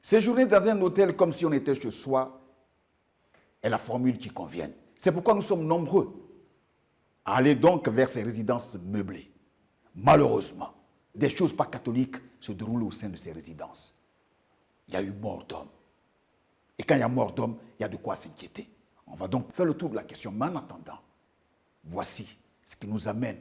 Séjourner dans un hôtel comme si on était chez soi est la formule qui convient. C'est pourquoi nous sommes nombreux à aller donc vers ces résidences meublées. Malheureusement, des choses pas catholiques se déroulent au sein de ces résidences. Il y a eu mort d'homme. Et quand il y a mort d'homme, il y a de quoi s'inquiéter. On va donc faire le tour de la question. Mais en attendant, voici ce qui nous amène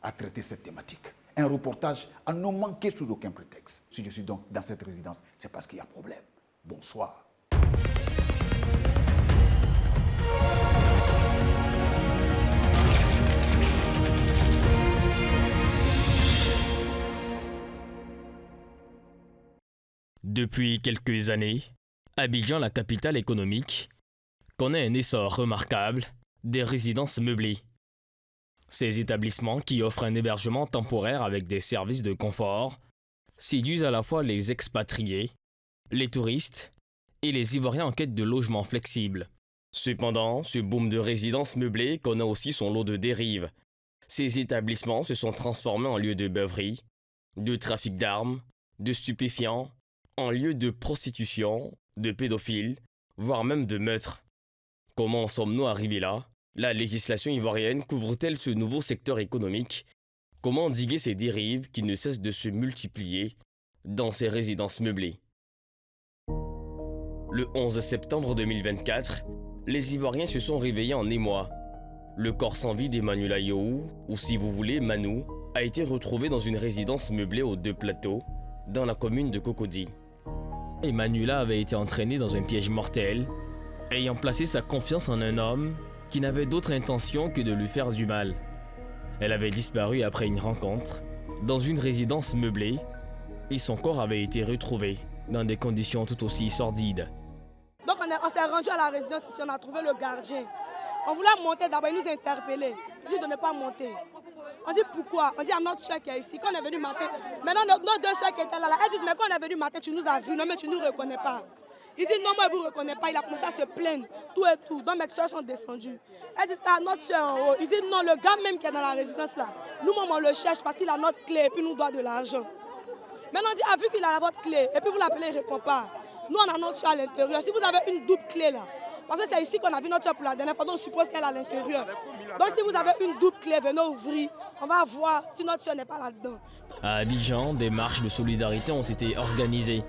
à traiter cette thématique. Un reportage à ne manquer sous aucun prétexte. Si je suis donc dans cette résidence, c'est parce qu'il y a problème. Bonsoir. Depuis quelques années, Abidjan, la capitale économique, connaît un essor remarquable des résidences meublées. Ces établissements, qui offrent un hébergement temporaire avec des services de confort, séduisent à la fois les expatriés, les touristes et les Ivoiriens en quête de logements flexibles. Cependant, ce boom de résidences meublées connaît aussi son lot de dérives. Ces établissements se sont transformés en lieux de beuverie, de trafic d'armes, de stupéfiants, en lieu de prostitution, de pédophiles, voire même de meurtres. Comment en sommes-nous arrivés là? La législation ivoirienne couvre-t-elle ce nouveau secteur économique? Comment endiguer ces dérives qui ne cessent de se multiplier dans ces résidences meublées? Le 11 septembre 2024, les Ivoiriens se sont réveillés en émoi. Le corps sans vie d'Emmanuel Ayoou, ou si vous voulez Manu, a été retrouvé dans une résidence meublée aux 2 plateaux, dans la commune de Cocody. Emmanuela avait été entraînée dans un piège mortel, ayant placé sa confiance en un homme qui n'avait d'autre intention que de lui faire du mal. Elle avait disparu après une rencontre, dans une résidence meublée, et son corps avait été retrouvé dans des conditions tout aussi sordides. Donc on s'est rendu à la résidence ici, on a trouvé le gardien. On voulait monter d'abord, il nous a interpellés. Il dit de ne pas monter. On dit pourquoi? On dit à notre soeur qui est ici, quand on est venu matin, maintenant nos 2 soeurs qui étaient là, elles disent mais quand on est venu matin, tu nous as vus, non mais tu ne nous reconnais pas. Il dit non, moi je ne vous reconnais pas, il a commencé à se plaindre, tout et tout. Donc mes soeurs sont descendues. Elles disent à notre soeur en haut, il dit non, le gars même qui est dans la résidence là, nous-mêmes on le cherche parce qu'il a notre clé et puis nous doit de l'argent. Maintenant on dit, ah vu qu'il a votre clé et puis vous l'appelez, il ne répond pas. Nous on a notre soeur à l'intérieur, si vous avez une double clé là, parce que c'est ici qu'on a vu notre soeur pour la dernière fois, donc on suppose qu'elle est à l'intérieur. Donc si vous avez une double clé, venez ouvrir, on va voir si notre soeur n'est pas là-dedans. À Abidjan, des marches de solidarité ont été organisées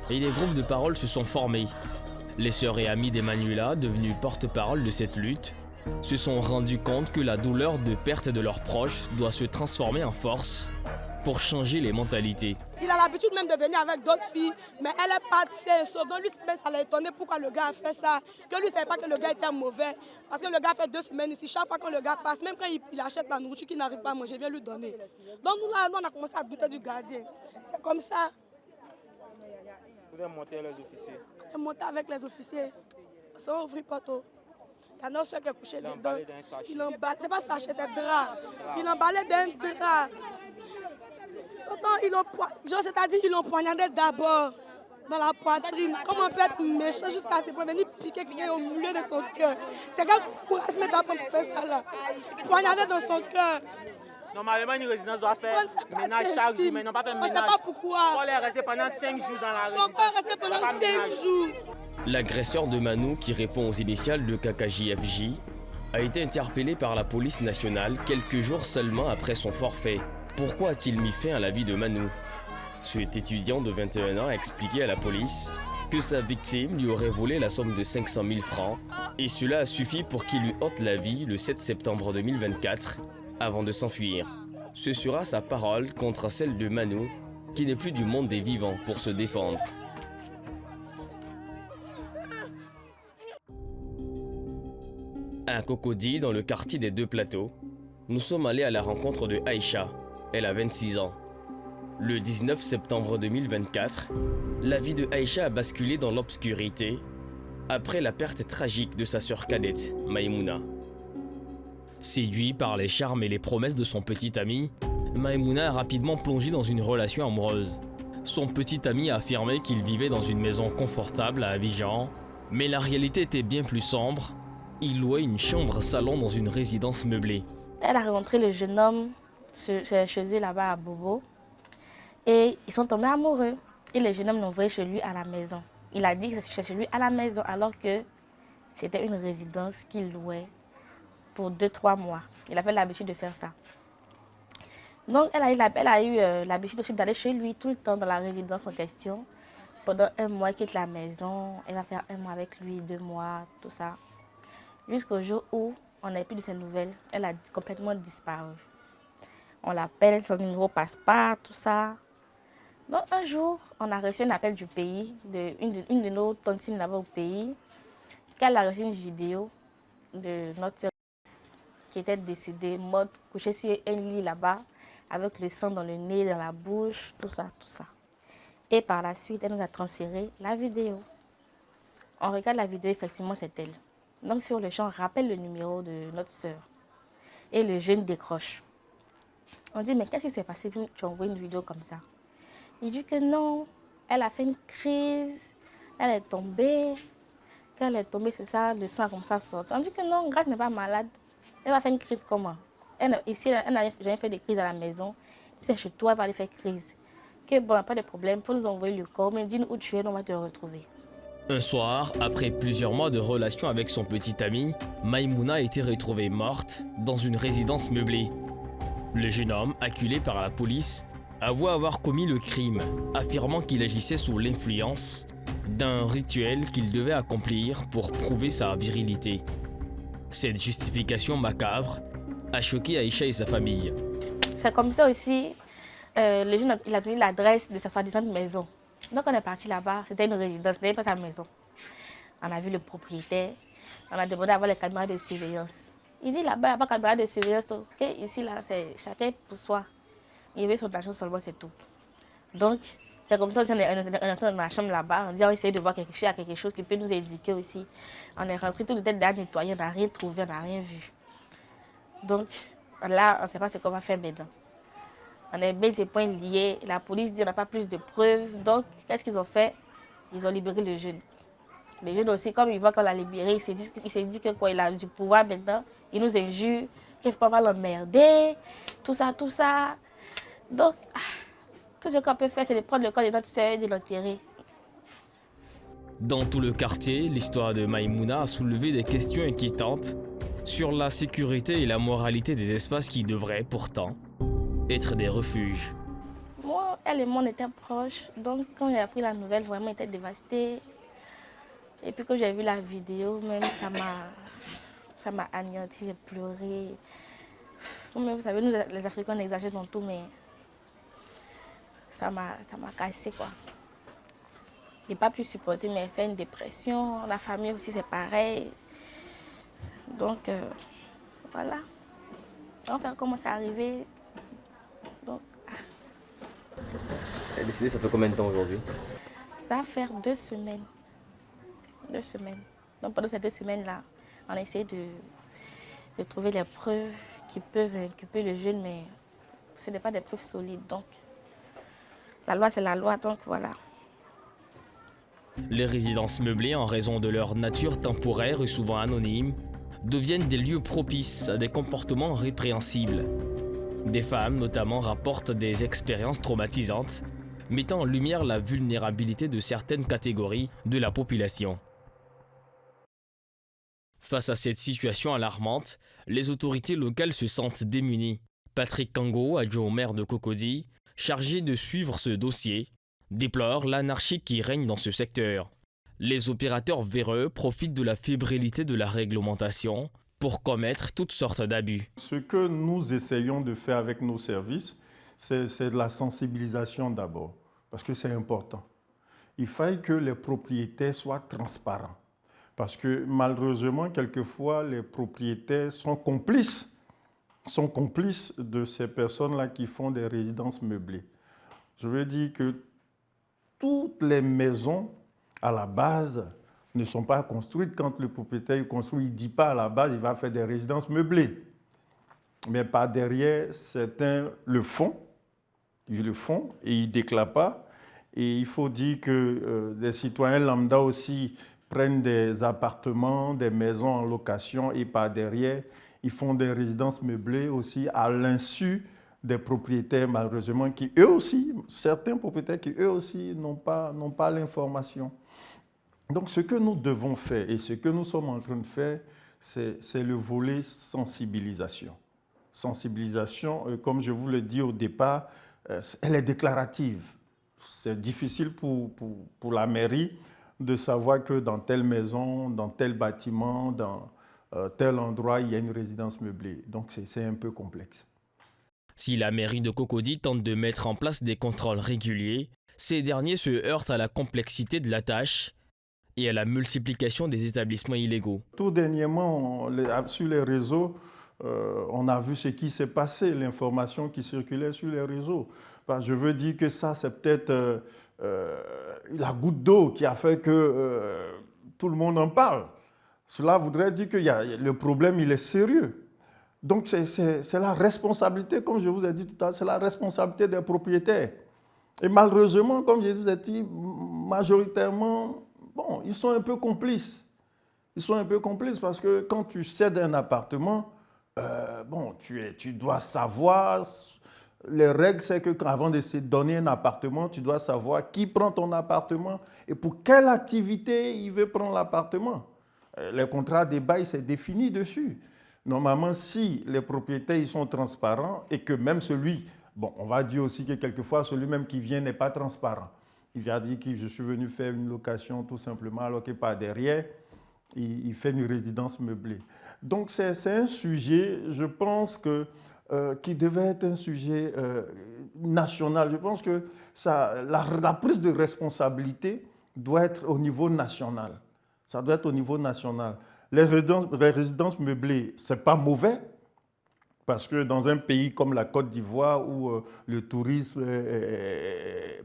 et des groupes de parole se sont formés. Les sœurs et amies d'Emmanuela, devenues porte-parole de cette lutte, se sont rendues compte que la douleur de perte de leurs proches doit se transformer en force pour changer les mentalités. Il a l'habitude même de venir avec d'autres filles, mais elle est partie sauf. Donc lui, ça l'a étonné pourquoi le gars a fait ça, que lui ne savait pas que le gars était mauvais. Parce que le gars fait 2 semaines ici, chaque fois que le gars passe, même quand il achète la nourriture qu'il n'arrive pas à manger, il vient lui donner. Donc nous, là, on a commencé à douter du gardien. C'est comme ça. Vous êtes monté avec les officiers? On est monté avec les officiers. Ça ouvre poteau. Il y a notre soeur qui est couchée dedans. Il emballe, c'est pas sachet, c'est drap. Il emballait d'un drap. C'est-à-dire ils l'ont poignardé d'abord dans la poitrine. Comment on peut être méchant jusqu'à ce point venir piquer quelqu'un au milieu de son cœur? C'est quel courage mais tu as pour faire ça là? Poignarder dans son cœur. Normalement, une résidence doit faire ménage chaque jour, mais ils n'ont pas fait ménage. On ne sait pas pourquoi. On est resté pendant 5 jours dans la résidence. Son corps est resté pendant 5 jours. L'agresseur de Manu, qui répond aux initiales de KKJFJ, a été interpellé par la police nationale quelques jours seulement après son forfait. Pourquoi a-t-il mis fin à la vie de Manu? Cet étudiant de 21 ans a expliqué à la police que sa victime lui aurait volé la somme de 500 000 francs et cela a suffi pour qu'il lui ôte la vie le 7 septembre 2024 avant de s'enfuir. Ce sera sa parole contre celle de Manu qui n'est plus du monde des vivants pour se défendre. À Cocody, dans le quartier des 2 plateaux, nous sommes allés à la rencontre de Aïcha. Elle a 26 ans. Le 19 septembre 2024, la vie de Aïcha a basculé dans l'obscurité après la perte tragique de sa sœur cadette, Maïmouna. Séduit par les charmes et les promesses de son petit ami, Maïmouna a rapidement plongé dans une relation amoureuse. Son petit ami a affirmé qu'il vivait dans une maison confortable à Abidjan, mais la réalité était bien plus sombre. Il louait une chambre-salon dans une résidence meublée. Elle a rencontré le jeune homme chez eux là-bas à Bobo et ils sont tombés amoureux. Et le jeune homme l'a envoyé chez lui à la maison. Il a dit que c'est chez lui à la maison alors que c'était une résidence qu'il louait pour 2-3 mois. Il avait l'habitude de faire ça. Donc elle a eu l'habitude aussi d'aller chez lui tout le temps dans la résidence en question. Pendant 1 mois, elle quitte la maison. Elle va faire 1 mois avec lui, 2 mois, tout ça. Jusqu'au jour où on n'a plus de ses nouvelles. Elle a complètement disparu. On l'appelle, son numéro passe pas, tout ça. Donc un jour, on a reçu un appel du pays, une de nos tontines là-bas au pays, qu'elle a reçu une vidéo de notre soeur qui était décédée, morte, couchée sur un lit là-bas, avec le sang dans le nez, dans la bouche, tout ça, tout ça. Et par la suite, elle nous a transféré la vidéo. On regarde la vidéo, effectivement, c'est elle. Donc sur le champ, on rappelle le numéro de notre soeur. Et le jeune décroche. On dit, mais qu'est-ce qui s'est passé? Tu envoies une vidéo comme ça. Il dit que non, elle a fait une crise, elle est tombée. Quand elle est tombée, c'est ça, le sang comme ça sort. On dit que non, Grace n'est pas malade. Elle va faire une crise comment? Ici, elle n'a jamais fait de crise à la maison. C'est chez toi, elle va aller faire crise. Que bon, pas de problème, il faut nous envoyer le corps, mais dis-nous où tu es, on va te retrouver. Un soir, après plusieurs mois de relation avec son petit ami, Maïmouna a été retrouvée morte dans une résidence meublée. Le jeune homme, acculé par la police, avoue avoir commis le crime, affirmant qu'il agissait sous l'influence d'un rituel qu'il devait accomplir pour prouver sa virilité. Cette justification macabre a choqué Aïcha et sa famille. C'est comme ça aussi, le jeune il a donné l'adresse de sa soi-disant maison. Donc on est parti là-bas, c'était une résidence, c'était pas sa maison. On a vu le propriétaire, on a demandé d'avoir les caméras de surveillance. Il dit là-bas, il n'y a pas de caméra de surveillance, ok, ici là, c'est chacun pour soi. Il veut son argent seulement, c'est tout. Donc, c'est comme ça qu'on est entré dans la chambre là-bas, on dit on essaie de voir quelque chose qui peut nous indiquer aussi. On est rentré tout le temps derrière nettoyer, on n'a rien trouvé, on n'a rien vu. Donc là, on ne sait pas ce qu'on va faire maintenant. On est bien ces points liés, la police dit qu'on n'a pas plus de preuves. Donc, qu'est-ce qu'ils ont fait? Ils ont libéré le jeune. Le jeune aussi, comme il voit qu'on l'a libéré, il s'est dit que quoi, il a du pouvoir maintenant, il nous injure, qu'il ne faut pas l'emmerder, tout ça, tout ça. Donc, tout ce qu'on peut faire, c'est de prendre le corps de notre soeur et de l'enterrer. Dans tout le quartier, l'histoire de Maïmouna a soulevé des questions inquiétantes sur la sécurité et la moralité des espaces qui devraient pourtant être des refuges. Moi, elle et moi, on était proches. Donc, quand j'ai appris la nouvelle, vraiment, j'étais dévastée. Et puis, quand j'ai vu la vidéo, même, ça m'a anéanti, j'ai pleuré. Vous savez, nous, les Africains, on exagère dans tout, mais ça m'a cassé, quoi. Je n'ai pas pu supporter, mais fait une dépression. La famille aussi, c'est pareil. Donc, voilà. Enfin, comment c'est arrivé. Donc, Elle est décédée, ça fait combien de temps aujourd'hui? Ça va faire 2 semaines. 2 semaines. Donc, pendant ces 2 semaines-là, on a essayé de trouver les preuves qui peuvent inculper le jeune, mais ce n'est pas des preuves solides. Donc, la loi, c'est la loi, donc voilà. Les résidences meublées, en raison de leur nature temporaire et souvent anonyme, deviennent des lieux propices à des comportements répréhensibles. Des femmes, notamment, rapportent des expériences traumatisantes, mettant en lumière la vulnérabilité de certaines catégories de la population. Face à cette situation alarmante, les autorités locales se sentent démunies. Patrick Kango, adjoint au maire de Cocody, chargé de suivre ce dossier, déplore l'anarchie qui règne dans ce secteur. Les opérateurs véreux profitent de la fébrilité de la réglementation pour commettre toutes sortes d'abus. Ce que nous essayons de faire avec nos services, c'est de la sensibilisation d'abord, parce que c'est important. Il faut que les propriétaires soient transparents, parce que malheureusement, quelquefois, les propriétaires sont complices de ces personnes-là qui font des résidences meublées. Je veux dire que toutes les maisons, à la base, ne sont pas construites. Quand le propriétaire construit, il ne dit pas à la base, il va faire des résidences meublées. Mais par derrière, certains le font et ils ne déclarent pas. Et il faut dire que les citoyens lambda aussi prennent des appartements, des maisons en location et par derrière, ils font des résidences meublées aussi à l'insu des propriétaires, malheureusement, qui eux aussi, certains propriétaires qui eux aussi n'ont pas l'information. Donc ce que nous devons faire et ce que nous sommes en train de faire, c'est le volet sensibilisation. Sensibilisation, comme je vous l'ai dit au départ, elle est déclarative. C'est difficile pour la mairie de savoir que dans telle maison, dans tel bâtiment, dans tel endroit, il y a une résidence meublée. Donc c'est un peu complexe. Si la mairie de Cocody tente de mettre en place des contrôles réguliers, ces derniers se heurtent à la complexité de la tâche et à la multiplication des établissements illégaux. Tout dernièrement, sur les réseaux, on a vu ce qui s'est passé, l'information qui circulait sur les réseaux. Enfin, je veux dire que ça, c'est peut-être la goutte d'eau qui a fait que tout le monde en parle. Cela voudrait dire que le problème, il est sérieux. Donc, c'est la responsabilité, comme je vous ai dit tout à l'heure, c'est la responsabilité des propriétaires. Et malheureusement, comme je vous ai dit, majoritairement, bon, ils sont un peu complices. Ils sont un peu complices parce que quand tu cèdes un appartement, bon, tu dois savoir, les règles, c'est qu'avant de se donner un appartement, tu dois savoir qui prend ton appartement et pour quelle activité il veut prendre l'appartement. Les contrats de bail, c'est défini dessus. Normalement, si les propriétaires ils sont transparents et que même celui, bon, on va dire aussi que quelquefois, celui-même qui vient n'est pas transparent. Il vient dire que je suis venu faire une location tout simplement, alors que par derrière, il fait une résidence meublée. Donc, c'est un sujet, je pense, qui devait être un sujet national. Je pense que la prise de responsabilité doit être au niveau national. Ça doit être au niveau national. Les résidences meublées, ce n'est pas mauvais, parce que dans un pays comme la Côte d'Ivoire, où le tourisme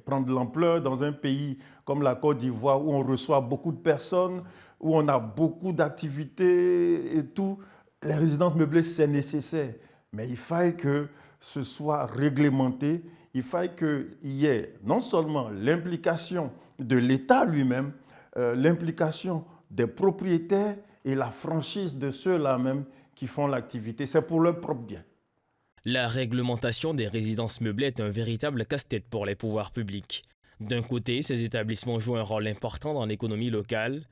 prend de l'ampleur, dans un pays comme la Côte d'Ivoire, où on reçoit beaucoup de personnes, où on a beaucoup d'activités et tout, les résidences meublées, c'est nécessaire. Mais il faille que ce soit réglementé, il faille qu'il y ait non seulement l'implication de l'État lui-même, l'implication des propriétaires et la franchise de ceux-là même qui font l'activité. C'est pour leur propre bien. La réglementation des résidences meublées est un véritable casse-tête pour les pouvoirs publics. D'un côté, ces établissements jouent un rôle important dans l'économie locale,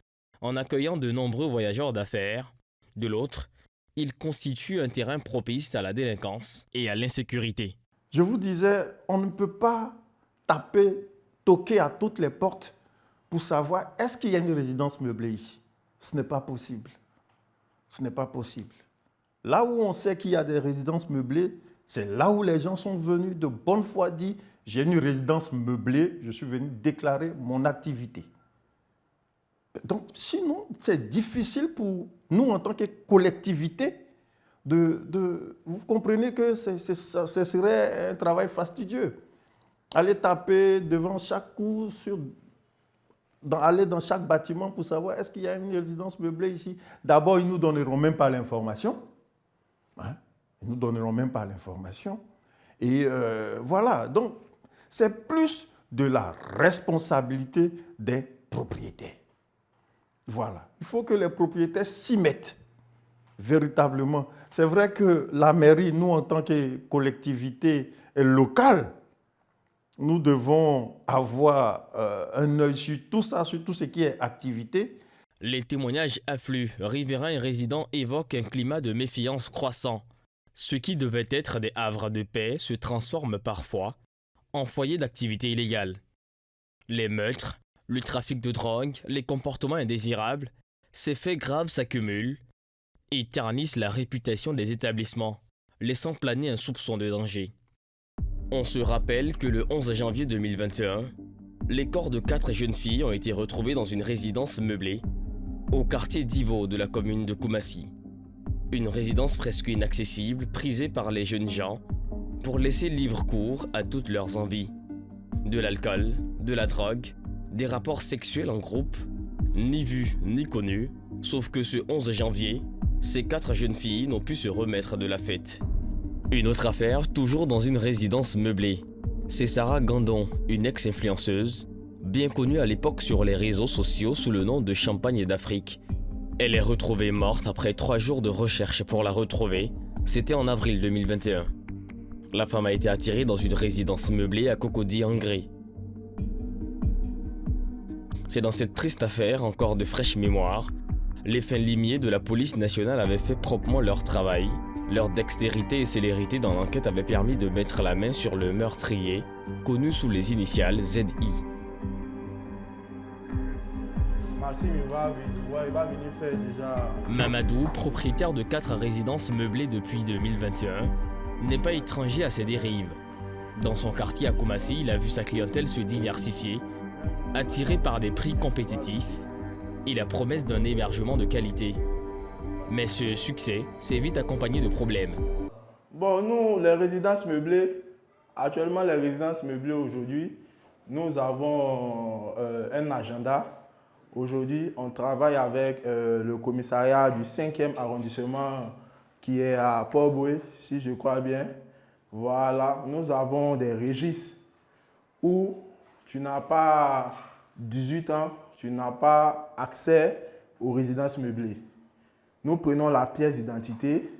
en accueillant de nombreux voyageurs d'affaires. De l'autre, ils constituent un terrain propice à la délinquance et à l'insécurité. Je vous disais, on ne peut pas toquer à toutes les portes pour savoir est-ce qu'il y a une résidence meublée ici. Ce n'est pas possible. Ce n'est pas possible. Là où on sait qu'il y a des résidences meublées, c'est là où les gens sont venus de bonne foi dire « j'ai une résidence meublée, je suis venu déclarer mon activité ». Donc sinon, c'est difficile pour nous en tant que collectivité vous comprenez que ce serait un travail fastidieux. Aller taper devant chaque cour, aller dans chaque bâtiment pour savoir est-ce qu'il y a une résidence meublée ici. D'abord, ils ne nous donneront même pas l'information. Hein? Ils ne nous donneront même pas l'information. Et voilà, donc c'est plus de la responsabilité des propriétaires. Voilà, il faut que les propriétaires s'y mettent véritablement. C'est vrai que la mairie, nous en tant que collectivité locale, nous devons avoir un œil sur tout ça, sur tout ce qui est activité. Les témoignages affluent. Riverains et résidents évoquent un climat de méfiance croissant. Ce qui devait être des havres de paix se transforme parfois en foyers d'activité illégale. Les meurtres, le trafic de drogue, les comportements indésirables, ces faits graves s'accumulent et ternissent la réputation des établissements, laissant planer un soupçon de danger. On se rappelle que le 11 janvier 2021, les corps de 4 jeunes filles ont été retrouvés dans une résidence meublée au quartier d'Ivo de la commune de Koumassi. Une résidence presque inaccessible, prisée par les jeunes gens pour laisser libre cours à toutes leurs envies. De l'alcool, de la drogue, des rapports sexuels en groupe, ni vus ni connus, sauf que ce 11 janvier, ces 4 jeunes filles n'ont pu se remettre de la fête. Une autre affaire, toujours dans une résidence meublée. C'est Sarah Gandon, une ex-influenceuse, bien connue à l'époque sur les réseaux sociaux sous le nom de Champagne d'Afrique. Elle est retrouvée morte après 3 jours de recherche pour la retrouver. C'était en avril 2021. La femme a été attirée dans une résidence meublée à Cocody en Gré. C'est dans cette triste affaire, encore de fraîche mémoire, les fins limiers de la police nationale avaient fait proprement leur travail. Leur dextérité et célérité dans l'enquête avaient permis de mettre la main sur le meurtrier, connu sous les initiales ZI. Mamadou, propriétaire de 4 résidences meublées depuis 2021, n'est pas étranger à ces dérives. Dans son quartier à Koumassi, il a vu sa clientèle se diversifier, attirée par des prix compétitifs et la promesse d'un hébergement de qualité. Mais ce succès s'est vite accompagné de problèmes. Bon, nous, les résidences meublées, actuellement les résidences meublées aujourd'hui, nous avons un agenda. Aujourd'hui, on travaille avec le commissariat du 5e arrondissement qui est à Port-Boué, si je crois bien. Voilà, nous avons des registres où tu n'as pas 18 ans, tu n'as pas accès aux résidences meublées. Nous prenons la pièce d'identité,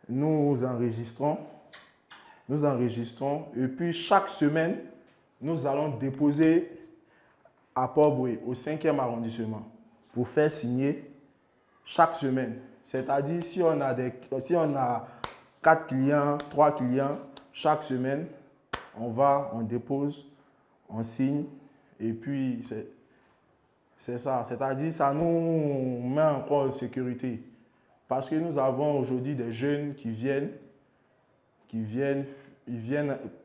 nous enregistrons et puis chaque semaine, nous allons déposer à Port-Boué, au 5e arrondissement, pour faire signer chaque semaine. C'est-à-dire, si on a 4 clients, 3 clients, chaque semaine, on dépose, on signe, et puis c'est ça. C'est-à-dire, ça nous met encore en sécurité. Parce que nous avons aujourd'hui des jeunes qui viennent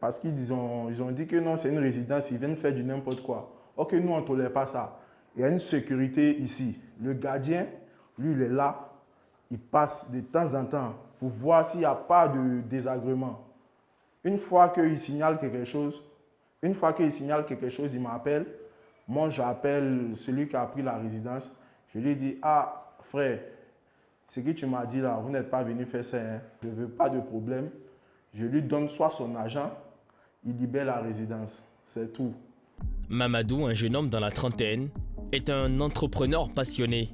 parce qu'ils ont dit que non, c'est une résidence, ils viennent faire du n'importe quoi. Ok, nous, on ne tolère pas ça. Il y a une sécurité ici. Le gardien, lui, il est là. Il passe de temps en temps pour voir s'il n'y a pas de désagrément. Une fois qu'il signale quelque chose, il m'appelle. Moi, j'appelle celui qui a pris la résidence. Je lui dis, ah, frère, ce que tu m'as dit là, vous n'êtes pas venu faire ça. Hein. Je ne veux pas de problème. Je lui donne soit son argent, il libère la résidence. C'est tout. Mamadou, un jeune homme dans la trentaine, est un entrepreneur passionné.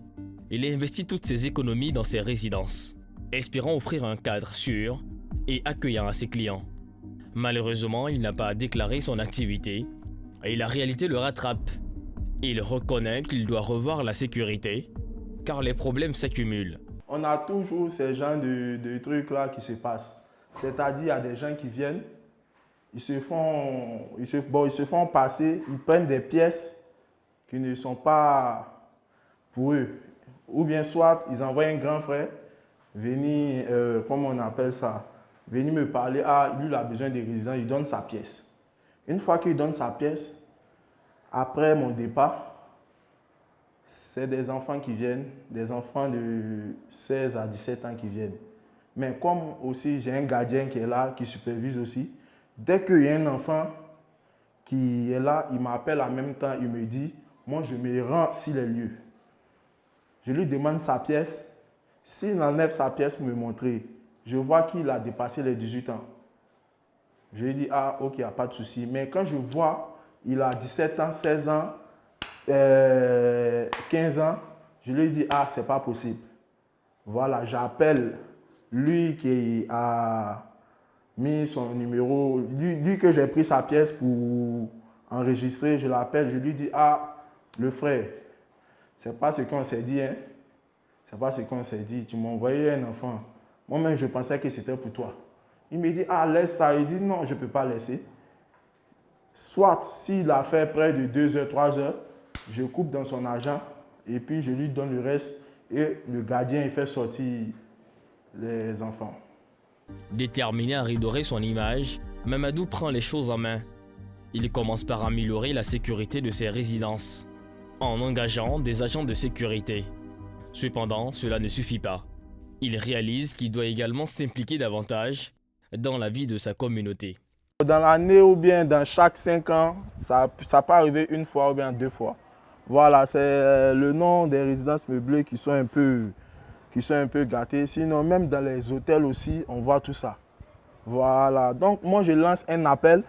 Il investit toutes ses économies dans ses résidences, espérant offrir un cadre sûr et accueillant à ses clients. Malheureusement, il n'a pas déclaré son activité et la réalité le rattrape. Il reconnaît qu'il doit revoir la sécurité car les problèmes s'accumulent. On a toujours ces genres de trucs-là qui se passent. C'est-à-dire, il y a des gens qui viennent, ils se font passer, ils prennent des pièces qui ne sont pas pour eux. Ou bien soit, ils envoient un grand frère venir, comment on appelle ça, venir me parler, ah, lui, il a besoin de résidence, il donne sa pièce. Une fois qu'il donne sa pièce, après mon départ, c'est des enfants qui viennent, des enfants de 16 à 17 ans qui viennent. Mais comme aussi j'ai un gardien qui est là, qui supervise aussi, dès qu'il y a un enfant qui est là, il m'appelle en même temps, il me dit, moi je me rends sur les lieux. Je lui demande sa pièce. S'il enlève sa pièce pour me montrer, je vois qu'il a dépassé les 18 ans. Je lui dis, ah ok, il n'y a pas de souci. Mais quand je vois, il a 17 ans, 16 ans, 15 ans, je lui dis, ah c'est pas possible. Voilà, j'appelle lui qui a mis son numéro, lui que j'ai pris sa pièce pour enregistrer, je l'appelle, je lui dis, ah, le frère, c'est pas ce qu'on s'est dit, hein. C'est pas ce qu'on s'est dit, tu m'as envoyé un enfant. Moi-même, je pensais que c'était pour toi. Il me dit, ah, laisse ça. Il dit, non, je ne peux pas laisser. Soit, s'il a fait près de 2 heures, 3 heures, je coupe dans son argent et puis je lui donne le reste et le gardien il fait sortir les enfants. Déterminé à redorer son image, Mamadou prend les choses en main. Il commence par améliorer la sécurité de ses résidences, en engageant des agents de sécurité. Cependant, cela ne suffit pas. Il réalise qu'il doit également s'impliquer davantage dans la vie de sa communauté. Dans l'année ou bien dans chaque 5 ans, ça peut arriver une fois ou bien 2 fois. Voilà, c'est le nom des résidences meublées qui sont un peu gâtées. Sinon, même dans les hôtels aussi, on voit tout ça. Voilà, donc moi je lance un appel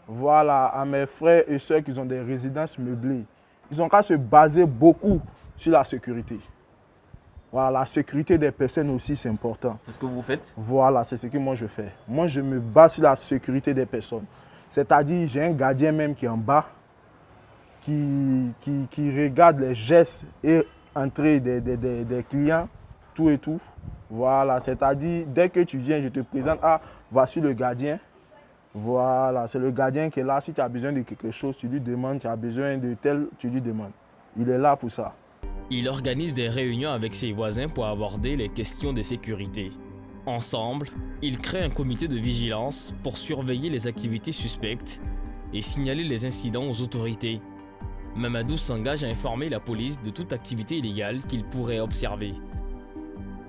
voilà, à mes frères et sœurs qui ont des résidences meublées. Ils ont qu'à se baser beaucoup sur la sécurité. Voilà, la sécurité des personnes aussi, c'est important. C'est ce que vous faites? Voilà, c'est ce que moi je fais. Moi, je me base sur la sécurité des personnes. C'est-à-dire, j'ai un gardien même qui est en bas, qui regarde les gestes et entrées des clients, tout et tout. Voilà, c'est-à-dire, dès que tu viens, je te présente, ah, voici le gardien. Voilà, c'est le gardien qui est là. Si tu as besoin de quelque chose, tu lui demandes. Tu as besoin de tel, tu lui demandes. Il est là pour ça. Il organise des réunions avec ses voisins pour aborder les questions de sécurité. Ensemble, ils créent un comité de vigilance pour surveiller les activités suspectes et signaler les incidents aux autorités. Mamadou s'engage à informer la police de toute activité illégale qu'il pourrait observer.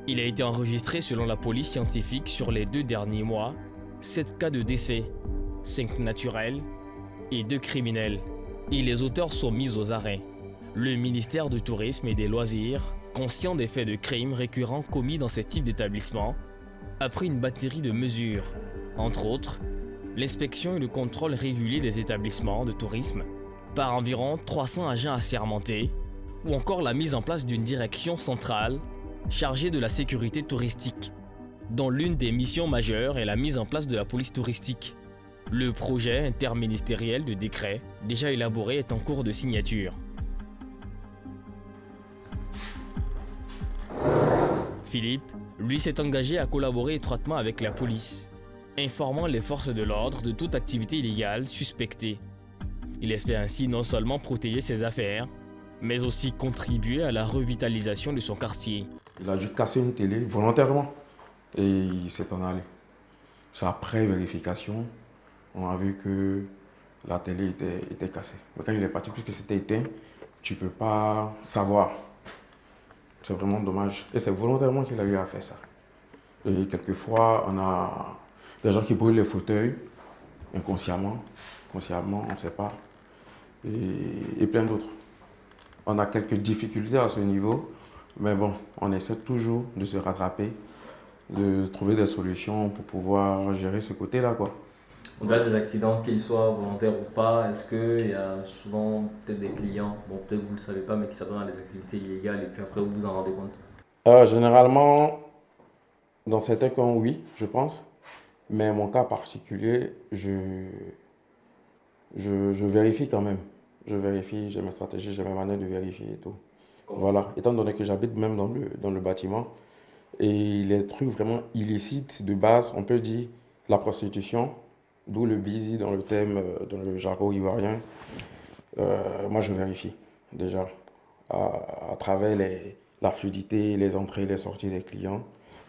Il a été enregistré selon la police scientifique sur les 2 derniers mois 7 cas de décès, 5 naturels et 2 criminels. Et les auteurs sont mis aux arrêts. Le ministère du Tourisme et des Loisirs, conscient des faits de crimes récurrents commis dans ce type d'établissement, a pris une batterie de mesures, entre autres, l'inspection et le contrôle régulier des établissements de tourisme par environ 300 agents assermentés, ou encore la mise en place d'une direction centrale chargée de la sécurité touristique, dont l'une des missions majeures est la mise en place de la police touristique. Le projet interministériel de décret, déjà élaboré, est en cours de signature. Philippe, lui, s'est engagé à collaborer étroitement avec la police, informant les forces de l'ordre de toute activité illégale suspectée. Il espère ainsi non seulement protéger ses affaires, mais aussi contribuer à la revitalisation de son quartier. Il a dû casser une télé volontairement et il s'est en allé. C'est après vérification, on a vu que la télé était cassée. Mais quand il est parti, puisque c'était éteint, tu ne peux pas savoir. C'est vraiment dommage. Et c'est volontairement qu'il a eu à faire ça. Et quelquefois, on a des gens qui brûlent les fauteuils inconsciemment, consciemment, on ne sait pas. Et plein d'autres. On a quelques difficultés à ce niveau, mais bon, on essaie toujours de se rattraper, de trouver des solutions pour pouvoir gérer ce côté-là, quoi. Au-delà des accidents, qu'ils soient volontaires ou pas, est-ce qu'il y a souvent peut-être des clients, bon peut-être vous ne le savez pas, mais qui s'adonnent à des activités illégales et puis après vous vous en rendez compte? Généralement, dans certains cas, oui, je pense. Mais mon cas particulier, je vérifie quand même. Je vérifie, j'ai mes stratégies, j'ai mes manières de vérifier et tout. Voilà, étant donné que j'habite même dans le bâtiment, et les trucs vraiment illicites de base, on peut dire la prostitution, d'où le busy dans le thème, dans le jargon ivoirien. Moi, je vérifie déjà à travers la fluidité, les entrées, les sorties des clients.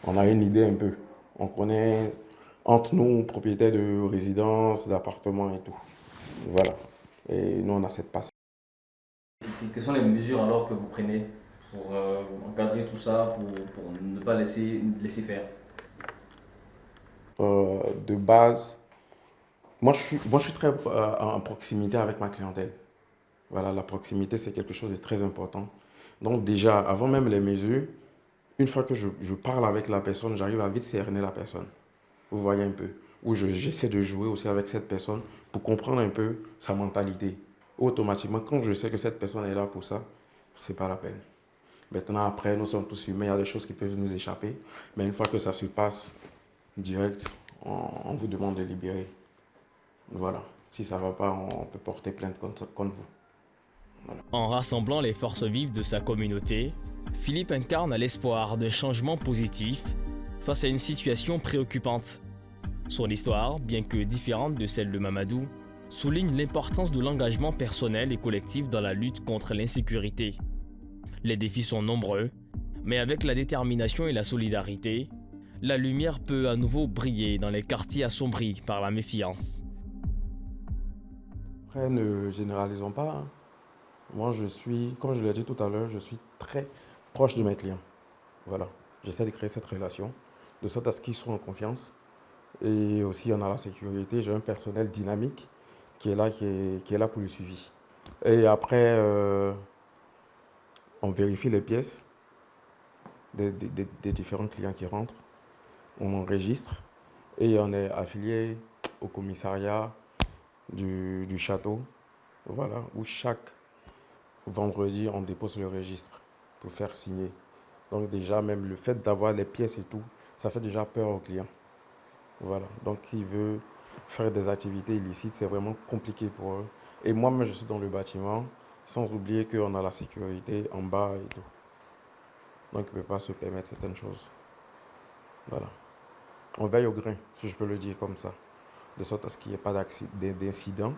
On a une idée un peu. On connaît entre nous, propriétaires de résidences, d'appartements et tout. Voilà. Et nous, on a cette passe. Quelles sont les mesures alors que vous prenez pour encadrer tout ça, pour ne pas laisser faire? De base, moi je suis très en proximité avec ma clientèle. Voilà, la proximité, c'est quelque chose de très important. Donc déjà, avant même les mesures, une fois que je parle avec la personne, j'arrive à vite cerner la personne. Vous voyez un peu. Ou j'essaie de jouer aussi avec cette personne pour comprendre un peu sa mentalité. Automatiquement, quand je sais que cette personne est là pour ça, c'est pas la peine. Maintenant, après, nous sommes tous humains, il y a des choses qui peuvent nous échapper. Mais une fois que ça se passe, direct, on vous demande de libérer. Voilà. Si ça ne va pas, on peut porter plainte contre vous. Voilà. En rassemblant les forces vives de sa communauté, Philippe incarne l'espoir d'un changement positif face à une situation préoccupante. Son histoire, bien que différente de celle de Mamadou, souligne l'importance de l'engagement personnel et collectif dans la lutte contre l'insécurité. Les défis sont nombreux, mais avec la détermination et la solidarité, la lumière peut à nouveau briller dans les quartiers assombris par la méfiance. Après, ne généralisons pas. Hein. Moi, comme je l'ai dit tout à l'heure, je suis très proche de mes clients. Voilà. J'essaie de créer cette relation, de sorte à ce qu'ils soient en confiance. Et aussi, on a la sécurité. J'ai un personnel dynamique qui est là pour le suivi. Et après, on vérifie les pièces des différents clients qui rentrent. On enregistre et on est affilié au commissariat du château. Voilà, où chaque vendredi, on dépose le registre pour faire signer Donc déjà, même le fait d'avoir les pièces et tout, ça fait déjà peur aux clients. Voilà. Donc, qui veut faire des activités illicites, c'est vraiment compliqué pour eux. Et moi-même, je suis dans le bâtiment, sans oublier qu'on a la sécurité en bas et tout. Donc, il ne peut pas se permettre certaines choses. Voilà. On veille au grain, si je peux le dire comme ça, de sorte à ce qu'il n'y ait pas d'incident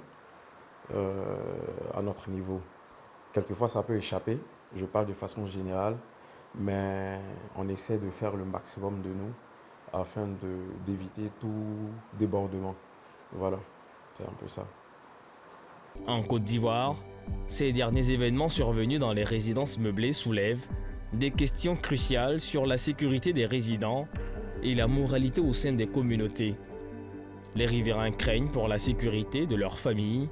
à notre niveau. Quelquefois, ça peut échapper, je parle de façon générale, mais on essaie de faire le maximum de nous afin d'éviter tout débordement. Voilà, c'est un peu ça. En Côte d'Ivoire, ces derniers événements survenus dans les résidences meublées soulèvent des questions cruciales sur la sécurité des résidents et la moralité au sein des communautés. Les riverains craignent pour la sécurité de leur famille.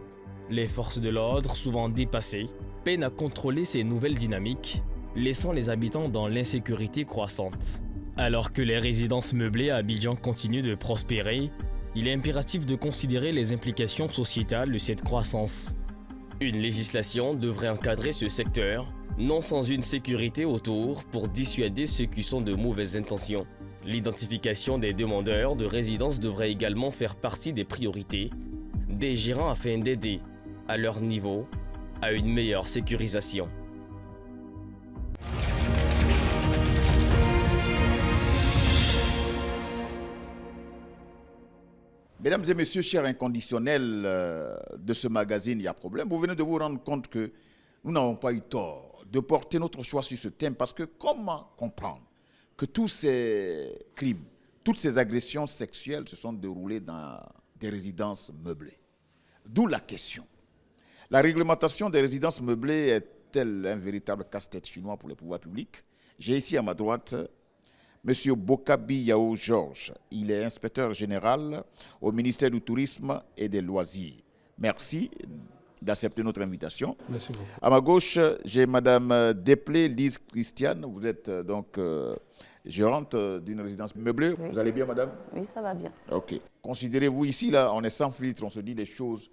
Les forces de l'ordre, souvent dépassées, peinent à contrôler ces nouvelles dynamiques, laissant les habitants dans l'insécurité croissante. Alors que les résidences meublées à Abidjan continuent de prospérer, il est impératif de considérer les implications sociétales de cette croissance. Une législation devrait encadrer ce secteur, non sans une sécurité autour pour dissuader ceux qui sont de mauvaises intentions. L'identification des demandeurs de résidence devrait également faire partie des priorités des gérants afin d'aider, à leur niveau, à une meilleure sécurisation. Mesdames et messieurs, chers inconditionnels de ce magazine, il y a problème. Vous venez de vous rendre compte que nous n'avons pas eu tort de porter notre choix sur ce thème parce que comment comprendre que tous ces crimes, toutes ces agressions sexuelles se sont déroulées dans des résidences meublées? D'où la question. La réglementation des résidences meublées est-elle un véritable casse-tête chinois pour les pouvoirs publics? J'ai ici à ma droite M. Bokabi Yao Georges. Il est inspecteur général au ministère du Tourisme et des Loisirs. Merci d'accepter notre invitation. Merci beaucoup. À ma gauche, j'ai Mme Deplé Lise Christiane. Vous êtes donc gérante d'une résidence meublée. Oui. Vous allez bien, madame? Oui, ça va bien. OK. Considérez-vous ici, là, on est sans filtre, on se dit des choses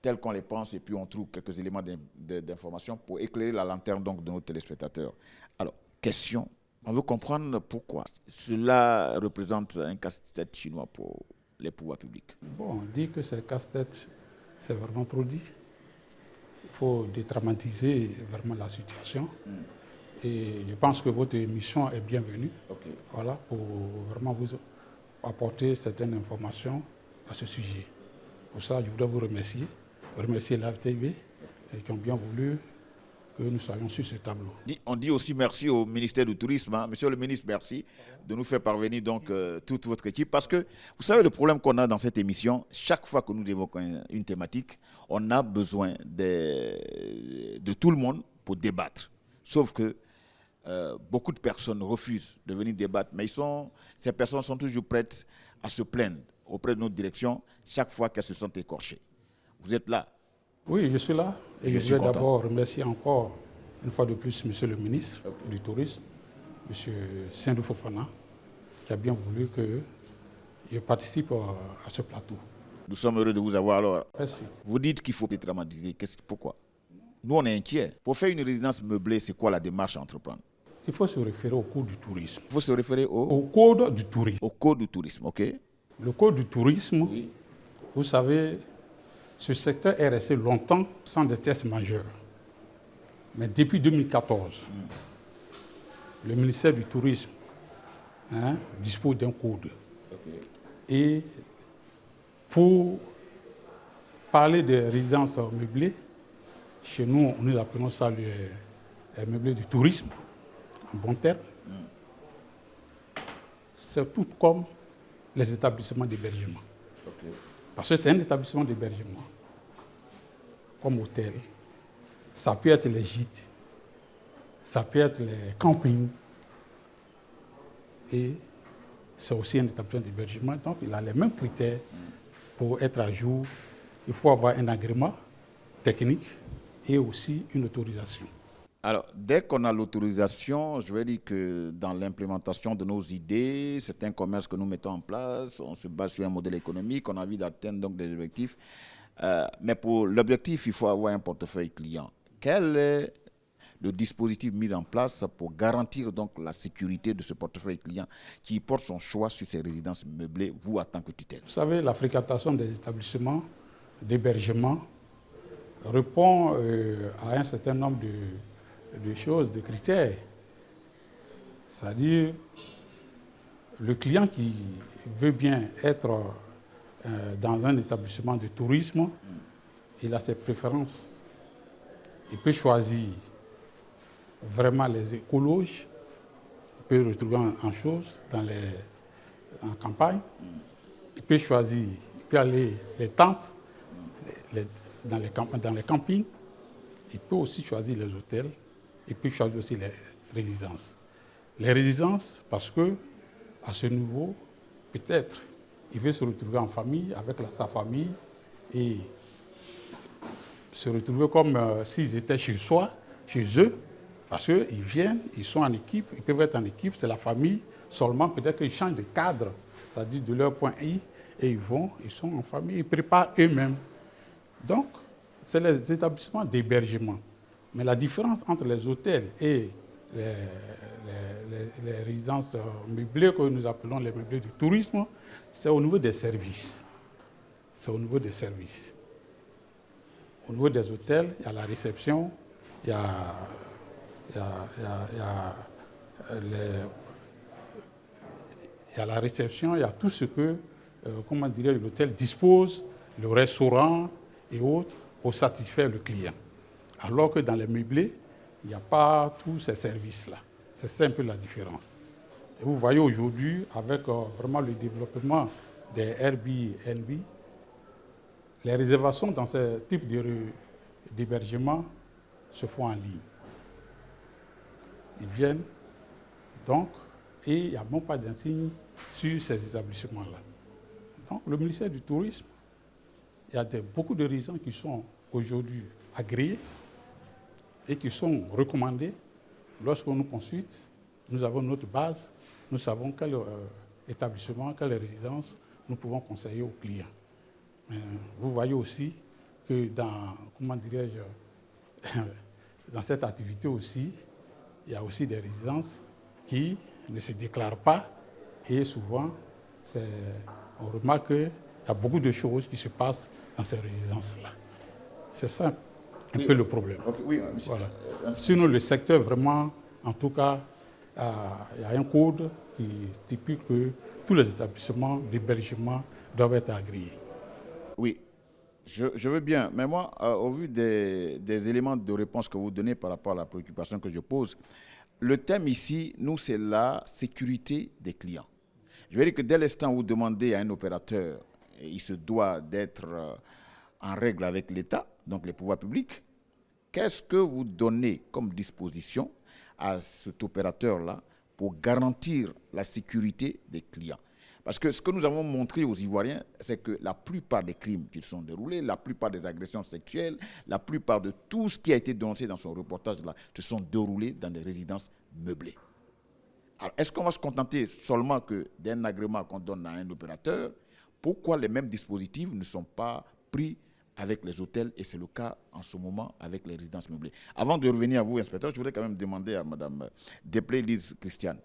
telles qu'on les pense et puis on trouve quelques éléments d'information pour éclairer la lanterne donc, de nos téléspectateurs. Alors, question, on veut comprendre pourquoi cela représente un casse-tête chinois pour les pouvoirs publics. Bon, on dit que c'est casse-tête, c'est vraiment trop dit. Il faut dédramatiser vraiment la situation. Et je pense que votre émission est bienvenue. Okay. Voilà, pour vraiment vous apporter certaines informations à ce sujet. Pour ça, je voudrais vous remercier l'ARTV qui ont bien voulu que nous soyons sur ce tableau. On dit aussi merci au ministère du Tourisme. Hein. Monsieur le ministre, merci de nous faire parvenir donc toute votre équipe. Parce que vous savez le problème qu'on a dans cette émission, chaque fois que nous évoquons une thématique, on a besoin de tout le monde pour débattre. Sauf que beaucoup de personnes refusent de venir débattre, mais ces personnes sont toujours prêtes à se plaindre auprès de notre direction chaque fois qu'elles se sentent écorchées. Vous êtes là? Oui, je suis là. Et je voudrais d'abord remercier encore une fois de plus Monsieur le ministre du Tourisme, M. Sindou Fofana, qui a bien voulu que je participe à ce plateau. Nous sommes heureux de vous avoir alors. Merci. Vous dites qu'il faut dédramatiser. Pourquoi? Nous, on est inquiets. Pour faire une résidence meublée, c'est quoi la démarche à entreprendre? Il faut se référer au code du tourisme. Il faut se référer au code du tourisme. Au code du tourisme, OK. Le code du tourisme, oui. Vous savez, ce secteur est resté longtemps sans des tests majeurs. Mais depuis 2014, le ministère du Tourisme dispose d'un code. Okay. Et pour parler de résidences meublées, chez nous, nous appelons ça les meublés du tourisme, en bon terme. C'est tout comme les établissements d'hébergement. Okay. Parce que c'est un établissement d'hébergement, comme hôtel. Ça peut être les gîtes, ça peut être les campings. Et c'est aussi un établissement d'hébergement. Donc, il a les mêmes critères pour être à jour. Il faut avoir un agrément technique et aussi une autorisation. Alors, dès qu'on a l'autorisation, je vais dire que dans l'implémentation de nos idées, c'est un commerce que nous mettons en place, on se base sur un modèle économique, on a envie d'atteindre donc des objectifs. Mais pour l'objectif, il faut avoir un portefeuille client. Quel est le dispositif mis en place pour garantir donc la sécurité de ce portefeuille client qui porte son choix sur ces résidences meublées, vous en tant que tutelle? Vous savez, la fréquentation des établissements d'hébergement répond à un certain nombre de choses, de critères. C'est-à-dire, le client qui veut bien être dans un établissement de tourisme, il a ses préférences. Il peut choisir vraiment les écologes, il peut retrouver en chose en campagne, il peut choisir, il peut aller les tentes, dans les campings, il peut aussi choisir les hôtels, il peut choisir aussi les résidences. Les résidences, parce que à ce niveau, peut-être, il veut se retrouver en famille, avec sa famille, et se retrouver comme s'ils étaient chez eux, parce qu'ils viennent, ils sont en équipe, ils peuvent être en équipe, c'est la famille, seulement peut-être qu'ils changent de cadre, c'est-à-dire de leur point I, et ils sont en famille, ils préparent eux-mêmes. Donc, c'est les établissements d'hébergement. Mais la différence entre les hôtels et les résidences meublées, que nous appelons les meublés du tourisme, c'est au niveau des services. C'est au niveau des services. Au niveau des hôtels, il y a la réception, il y a la réception, il y a tout ce que, l'hôtel dispose, le restaurant et autres, pour satisfaire le client. Alors que dans les meublés, il n'y a pas tous ces services-là. C'est ça un peu la différence. Et vous voyez aujourd'hui, avec vraiment le développement des Airbnb, les réservations dans ce type d'hébergement se font en ligne. Ils viennent donc, et il n'y a même pas d'insigne sur ces établissements-là. Donc le ministère du Tourisme, il y a beaucoup de résidents qui sont aujourd'hui agréés et qui sont recommandés. Lorsqu'on nous consulte, nous avons notre base, nous savons quel établissement, quelle résidence nous pouvons conseiller aux clients. Vous voyez aussi que dans cette activité aussi, il y a aussi des résidences qui ne se déclarent pas et souvent, on remarque qu'il y a beaucoup de choses qui se passent dans ces résidences-là. C'est ça un peu le problème. Okay, oui, voilà. Sinon, le secteur, vraiment, en tout cas, il y a un code qui stipule que tous les établissements d'hébergement doivent être agréés. Oui, je veux bien. Mais moi, au vu des éléments de réponse que vous donnez par rapport à la préoccupation que je pose, le thème ici, nous, c'est la sécurité des clients. Je veux dire que dès l'instant où vous demandez à un opérateur, il se doit d'être en règle avec l'État, donc les pouvoirs publics, qu'est-ce que vous donnez comme disposition à cet opérateur-là pour garantir la sécurité des clients? Parce que ce que nous avons montré aux Ivoiriens, c'est que la plupart des crimes qui sont déroulés, la plupart des agressions sexuelles, la plupart de tout ce qui a été dénoncé dans son reportage-là, se sont déroulés dans des résidences meublées. Alors, est-ce qu'on va se contenter seulement d'un agrément qu'on donne à un opérateur? Pourquoi les mêmes dispositifs ne sont pas pris avec les hôtels, et c'est le cas en ce moment avec les résidences meublées? Avant de revenir à vous, inspecteur, je voudrais quand même demander à Mme Depley-Lise Christiane,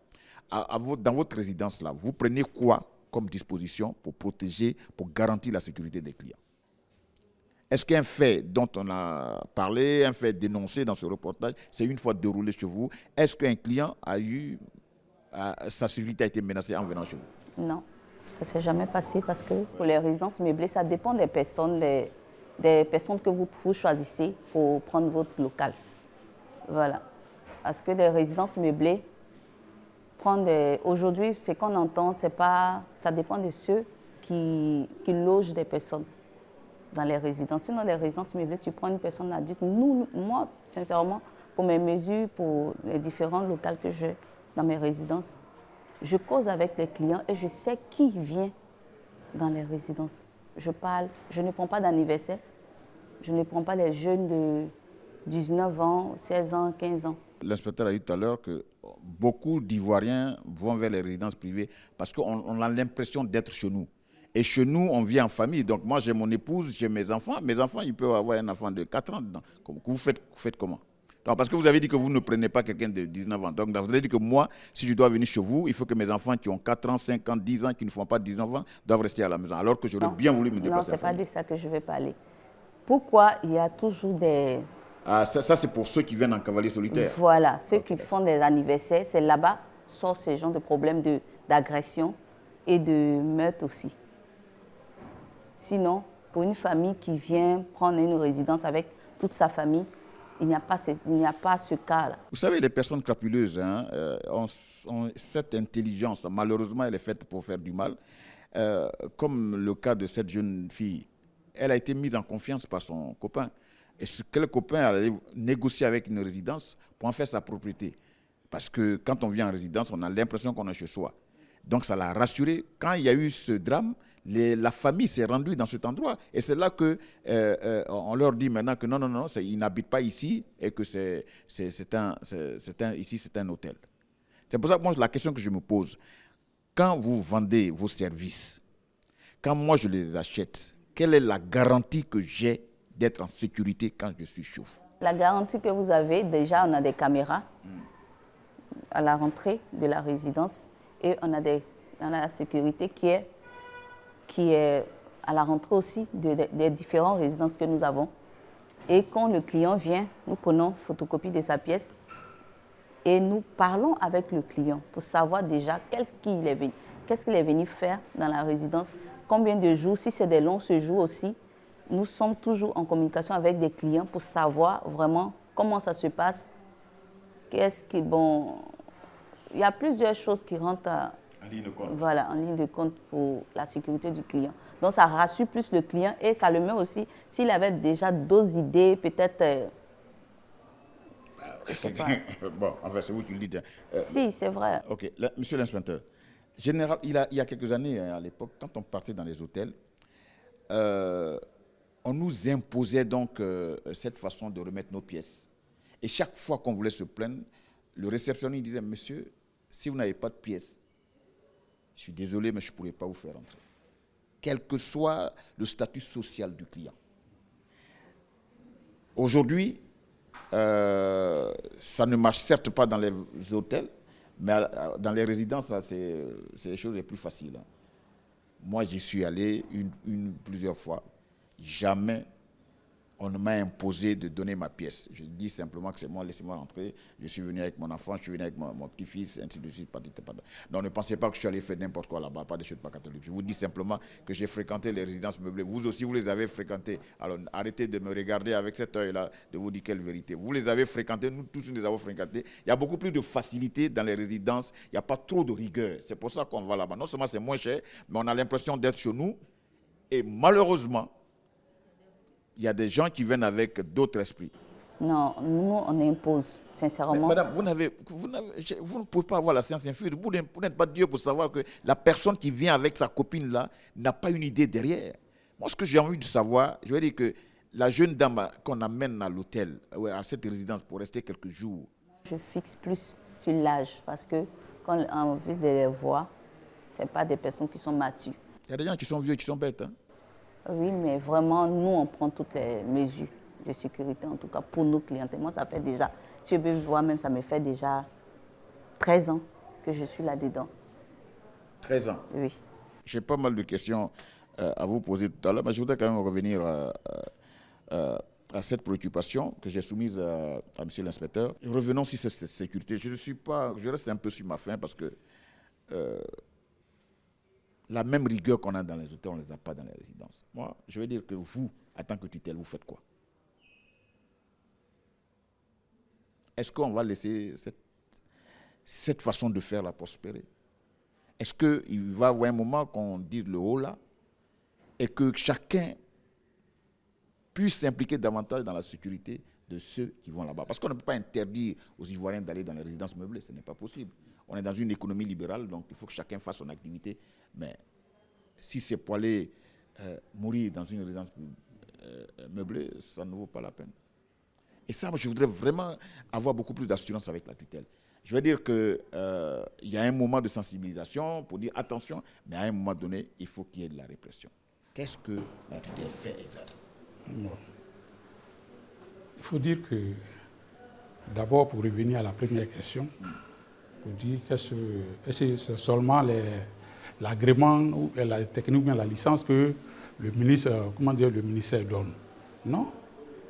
dans votre résidence-là, vous prenez quoi comme disposition pour protéger, pour garantir la sécurité des clients? Est-ce qu'un fait dont on a parlé, un fait dénoncé dans ce reportage, c'est une fois déroulé chez vous? Est-ce qu'un client sa sécurité a été menacée en venant chez vous? Non, ça ne s'est jamais passé parce que pour les résidences meublées, ça dépend des personnes, des personnes que vous choisissez pour prendre votre local. Voilà. Parce que les résidences meublées, aujourd'hui, ce qu'on entend, ça dépend de ceux qui logent des personnes dans les résidences. Sinon, les résidences meublées, tu prends une personne adulte. Moi, sincèrement, pour mes mesures, pour les différents locaux que j'ai dans mes résidences, je cause avec les clients et je sais qui vient dans les résidences. Je ne prends pas d'anniversaire, je ne prends pas les jeunes de 19 ans, 16 ans, 15 ans. L'inspecteur a dit tout à l'heure que beaucoup d'Ivoiriens vont vers les résidences privées parce qu'on a l'impression d'être chez nous. Et chez nous, on vit en famille. Donc moi, j'ai mon épouse, j'ai mes enfants. Mes enfants, ils peuvent avoir un enfant de 4 ans dedans. Vous faites comment? Donc, parce que vous avez dit que vous ne prenez pas quelqu'un de 19 ans. Donc, vous avez dit que moi, si je dois venir chez vous, il faut que mes enfants qui ont 4 ans, 5 ans, 10 ans, qui ne font pas 19 ans, doivent rester à la maison. Alors que j'aurais bien voulu me déplacer. Non, ce n'est pas de ça que je vais parler. Pourquoi il y a toujours des... Ah, ça c'est pour ceux qui viennent en cavalier solitaire. Voilà, ceux qui font des anniversaires, c'est là-bas sortent ces genres de problèmes d'agression et de meurtre aussi. Sinon, pour une famille qui vient prendre une résidence avec toute sa famille, il n'y a pas ce cas-là. Vous savez, les personnes crapuleuses ont cette intelligence. Malheureusement, elle est faite pour faire du mal. Comme le cas de cette jeune fille. Elle a été mise en confiance par son copain. Et ce que le copain allait négocier avec une résidence pour en faire sa propriété. Parce que quand on vient en résidence, on a l'impression qu'on est chez soi. Donc ça l'a rassuré. Quand il y a eu ce drame, la famille s'est rendue dans cet endroit. Et c'est là qu'on leur dit maintenant que non, ils n'habitent pas ici et que ici c'est un hôtel. C'est pour ça que moi, la question que je me pose, quand vous vendez vos services, quand moi je les achète, quelle est la garantie que j'ai d'être en sécurité quand je suis chez vous? La garantie que vous avez, déjà, on a des caméras à la rentrée de la résidence et on a la sécurité qui est à la rentrée aussi des différentes résidences que nous avons. Et quand le client vient, nous prenons photocopie de sa pièce et nous parlons avec le client pour savoir déjà qu'est-ce qu'il est venu faire dans la résidence, combien de jours, si c'est des longs séjours aussi. Nous sommes toujours en communication avec des clients pour savoir vraiment comment ça se passe. Il y a plusieurs choses qui rentrent en ligne de compte. Voilà, en ligne de compte pour la sécurité du client. Donc ça rassure plus le client et ça le met aussi, s'il avait déjà d'autres idées, peut-être... Bon, enfin, c'est vous qui le dites. Si, c'est vrai. Ok, monsieur l'inspecteur, il y a quelques années, à l'époque, quand on partait dans les hôtels, on nous imposait donc cette façon de remettre nos pièces. Et chaque fois qu'on voulait se plaindre, le réceptionniste disait, monsieur, si vous n'avez pas de pièces, je suis désolé, mais je ne pourrai pas vous faire entrer. Quel que soit le statut social du client. Aujourd'hui, ça ne marche certes pas dans les hôtels, mais dans les résidences, c'est les choses les plus faciles. Moi, j'y suis allé plusieurs fois. Jamais on ne m'a imposé de donner ma pièce. Je dis simplement que c'est moi, laissez-moi rentrer. Je suis venu avec mon enfant, je suis venu avec mon petit-fils, ainsi de suite. Donc ne pensez pas que je suis allé faire n'importe quoi là-bas, pas des choses pas catholiques. Je vous dis simplement que j'ai fréquenté les résidences meublées. Vous aussi, vous les avez fréquentées. Alors arrêtez de me regarder avec cet œil-là, de vous dire quelle vérité. Vous les avez fréquentées, nous tous nous les avons fréquentées. Il y a beaucoup plus de facilité dans les résidences, il n'y a pas trop de rigueur. C'est pour ça qu'on va là-bas. Non seulement c'est moins cher, mais on a l'impression d'être chez nous. Et malheureusement, il y a des gens qui viennent avec d'autres esprits. Non, nous, on impose, sincèrement. Mais madame, vous ne pouvez pas avoir la science infuse. Vous n'êtes pas Dieu pour savoir que la personne qui vient avec sa copine-là n'a pas une idée derrière. Moi, ce que j'ai envie de savoir, je vais dire que la jeune dame qu'on amène à l'hôtel, à cette résidence pour rester quelques jours. Je fixe plus sur l'âge parce que quand on a envie de les voir, ce n'est pas des personnes qui sont matures. Il y a des gens qui sont vieux et qui sont bêtes. Hein? Oui, mais vraiment, nous, on prend toutes les mesures de sécurité, en tout cas pour nos clients. Moi, ça fait déjà, si je peux voir même, ça me fait déjà 13 ans que je suis là-dedans. 13 ans? Oui. J'ai pas mal de questions à vous poser tout à l'heure, mais je voudrais quand même revenir à cette préoccupation que j'ai soumise à monsieur l'inspecteur. Revenons sur cette sécurité. Je reste un peu sur ma faim parce que la même rigueur qu'on a dans les hôtels, on ne les a pas dans les résidences. Moi, je vais dire que vous, en tant que tutelle, vous faites quoi? Est-ce qu'on va laisser cette façon de faire la prospérer? Est-ce qu'il va y avoir un moment qu'on dise le haut là et que chacun puisse s'impliquer davantage dans la sécurité de ceux qui vont là-bas? Parce qu'on ne peut pas interdire aux Ivoiriens d'aller dans les résidences meublées, ce n'est pas possible. On est dans une économie libérale, donc il faut que chacun fasse son activité. Mais si c'est pour aller mourir dans une résidence meublée, ça ne vaut pas la peine. Et ça, moi, je voudrais vraiment avoir beaucoup plus d'assurance avec la tutelle. Je veux dire qu'il y a un moment de sensibilisation pour dire attention, mais à un moment donné, il faut qu'il y ait de la répression. Qu'est-ce que la tutelle fait exactement? Bon. Il faut dire que D'abord, pour revenir à la première question, pour dire que c'est seulement l'agrément ou la technique ou bien la licence que le ministère donne. Non.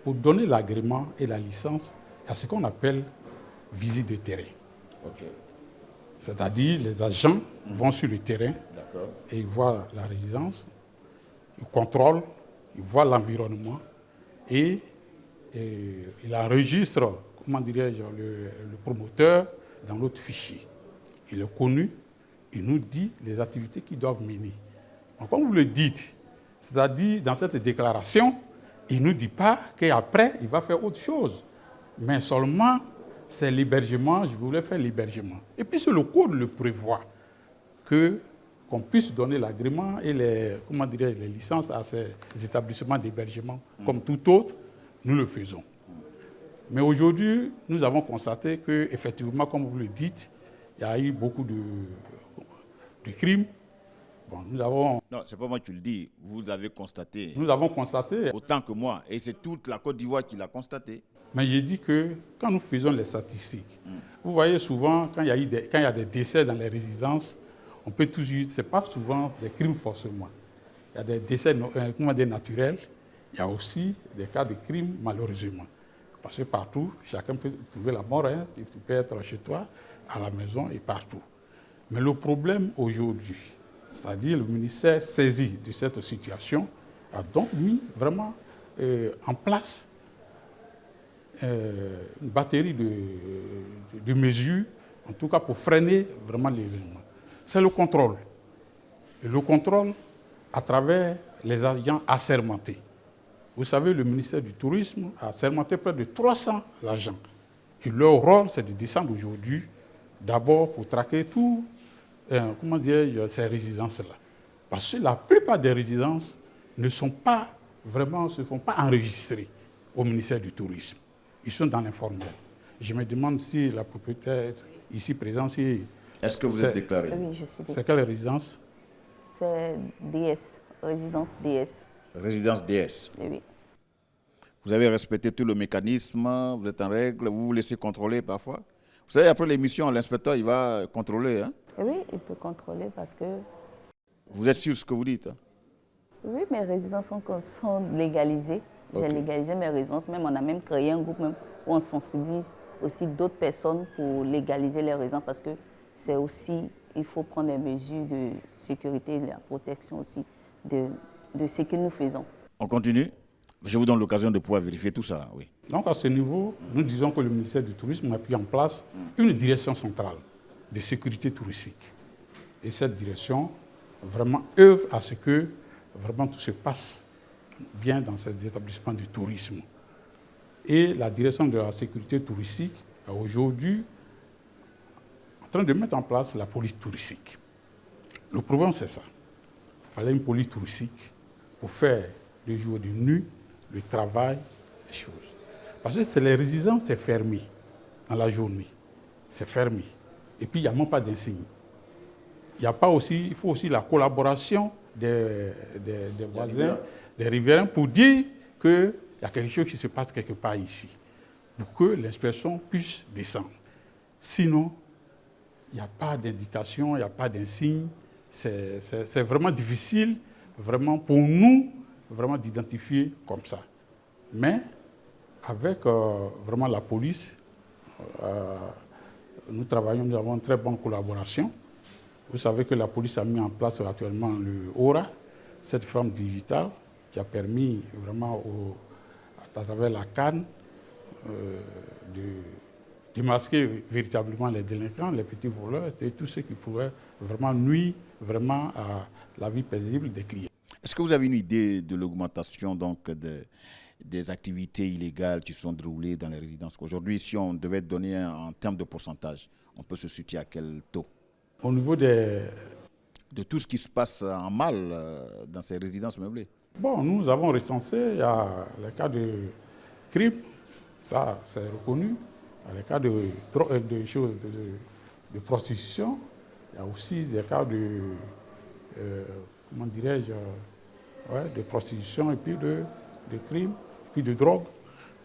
Pour donner l'agrément et la licence, il y a ce qu'on appelle visite de terrain. Ok. C'est-à-dire les agents vont sur le terrain et ils voient la résidence, ils contrôlent, ils voient l'environnement et il enregistre, comment dirais-je, le promoteur dans l'autre fichier. Il est connu, il nous dit les activités qu'ils doivent mener. Donc, comme vous le dites, c'est-à-dire dans cette déclaration, il ne nous dit pas qu'après, il va faire autre chose. Mais seulement, c'est l'hébergement, je voulais faire l'hébergement. Et puis, le code le prévoit qu'on puisse donner l'agrément et les licences à ces établissements d'hébergement. Comme tout autre, nous le faisons. Mais aujourd'hui, nous avons constaté qu'effectivement, comme vous le dites, il y a eu beaucoup de crimes. Bon, nous avons... Non, c'est pas moi qui le dis. Vous avez constaté. Nous avons constaté. Autant que moi. Et c'est toute la Côte d'Ivoire qui l'a constaté. Mais j'ai dit que quand nous faisons les statistiques, vous voyez souvent, quand il y a des décès dans les résidences, on peut toujours... Ce n'est pas souvent des crimes forcément. Il y a des décès naturels. Il y a aussi des cas de crimes, malheureusement. Parce que partout, chacun peut trouver la mort. Hein. Tu peux être chez toi, à la maison et partout. Mais le problème aujourd'hui, c'est-à-dire le ministère saisi de cette situation, a donc mis vraiment en place une batterie de mesures, en tout cas pour freiner vraiment l'événement. C'est le contrôle. Et le contrôle à travers les agents assermentés. Vous savez, le ministère du Tourisme a assermenté près de 300 agents. Et leur rôle, c'est de descendre aujourd'hui, d'abord pour traquer tout, ces résidences-là. Parce que la plupart des résidences ne sont pas vraiment, se font pas enregistrer au ministère du Tourisme. Ils sont dans l'informel. Je me demande si la propriétaire ici présente, si... Est-ce que vous êtes déclaré? Oui, je suis déclaré. C'est quelle résidence? C'est DS, résidence DS. Résidence DS. Oui. Vous avez respecté tout le mécanisme, vous êtes en règle, vous vous laissez contrôler parfois. Vous savez, après l'émission, l'inspecteur, il va contrôler. Hein? Oui, il peut contrôler parce que... Vous êtes sûr de ce que vous dites? Hein? Oui, mes résidences sont légalisées. J'ai légalisé mes résidences. Même, on a même créé un groupe même où on sensibilise aussi d'autres personnes pour légaliser les résidences parce que c'est aussi, il faut prendre des mesures de sécurité et de la protection aussi de ce que nous faisons. On continue. Je vous donne l'occasion de pouvoir vérifier tout ça. Oui. Donc à ce niveau, nous disons que le ministère du Tourisme a mis en place une direction centrale de sécurité touristique. Et cette direction vraiment œuvre à ce que vraiment tout se passe bien dans ces établissements du tourisme. Et la direction de la sécurité touristique est aujourd'hui en train de mettre en place la police touristique. Le problème, c'est ça. Il fallait une police touristique pour faire le jour et de nuit, le travail, les choses. Parce que les résidences, c'est fermé dans la journée. C'est fermé. Et puis, il n'y a même pas d'insigne. Il faut aussi la collaboration des voisins, des riverains, pour dire qu'il y a quelque chose qui se passe quelque part ici, pour que l'inspection puisse descendre. Sinon, il n'y a pas d'indication, il n'y a pas d'insigne. C'est vraiment difficile, vraiment pour nous, vraiment d'identifier comme ça. Mais avec vraiment la police, nous travaillons, nous avons une très bonne collaboration. Vous savez que la police a mis en place actuellement le Aura, cette forme digitale qui a permis vraiment, à travers la CAN, de démasquer véritablement les délinquants, les petits voleurs et tous ceux qui pourraient vraiment nuire vraiment à la vie paisible des clients. Est-ce que vous avez une idée de l'augmentation donc des activités illégales qui sont déroulées dans les résidences? Aujourd'hui, si on devait donner en termes de pourcentage, on peut se situer à quel taux? Au niveau de tout ce qui se passe en mal dans ces résidences meublées? Bon, nous avons recensé, il y a les cas de crime, ça c'est reconnu, il y a les cas de prostitution, il y a aussi des cas de, comment dirais-je, de prostitution et puis de crime, puis de drogue.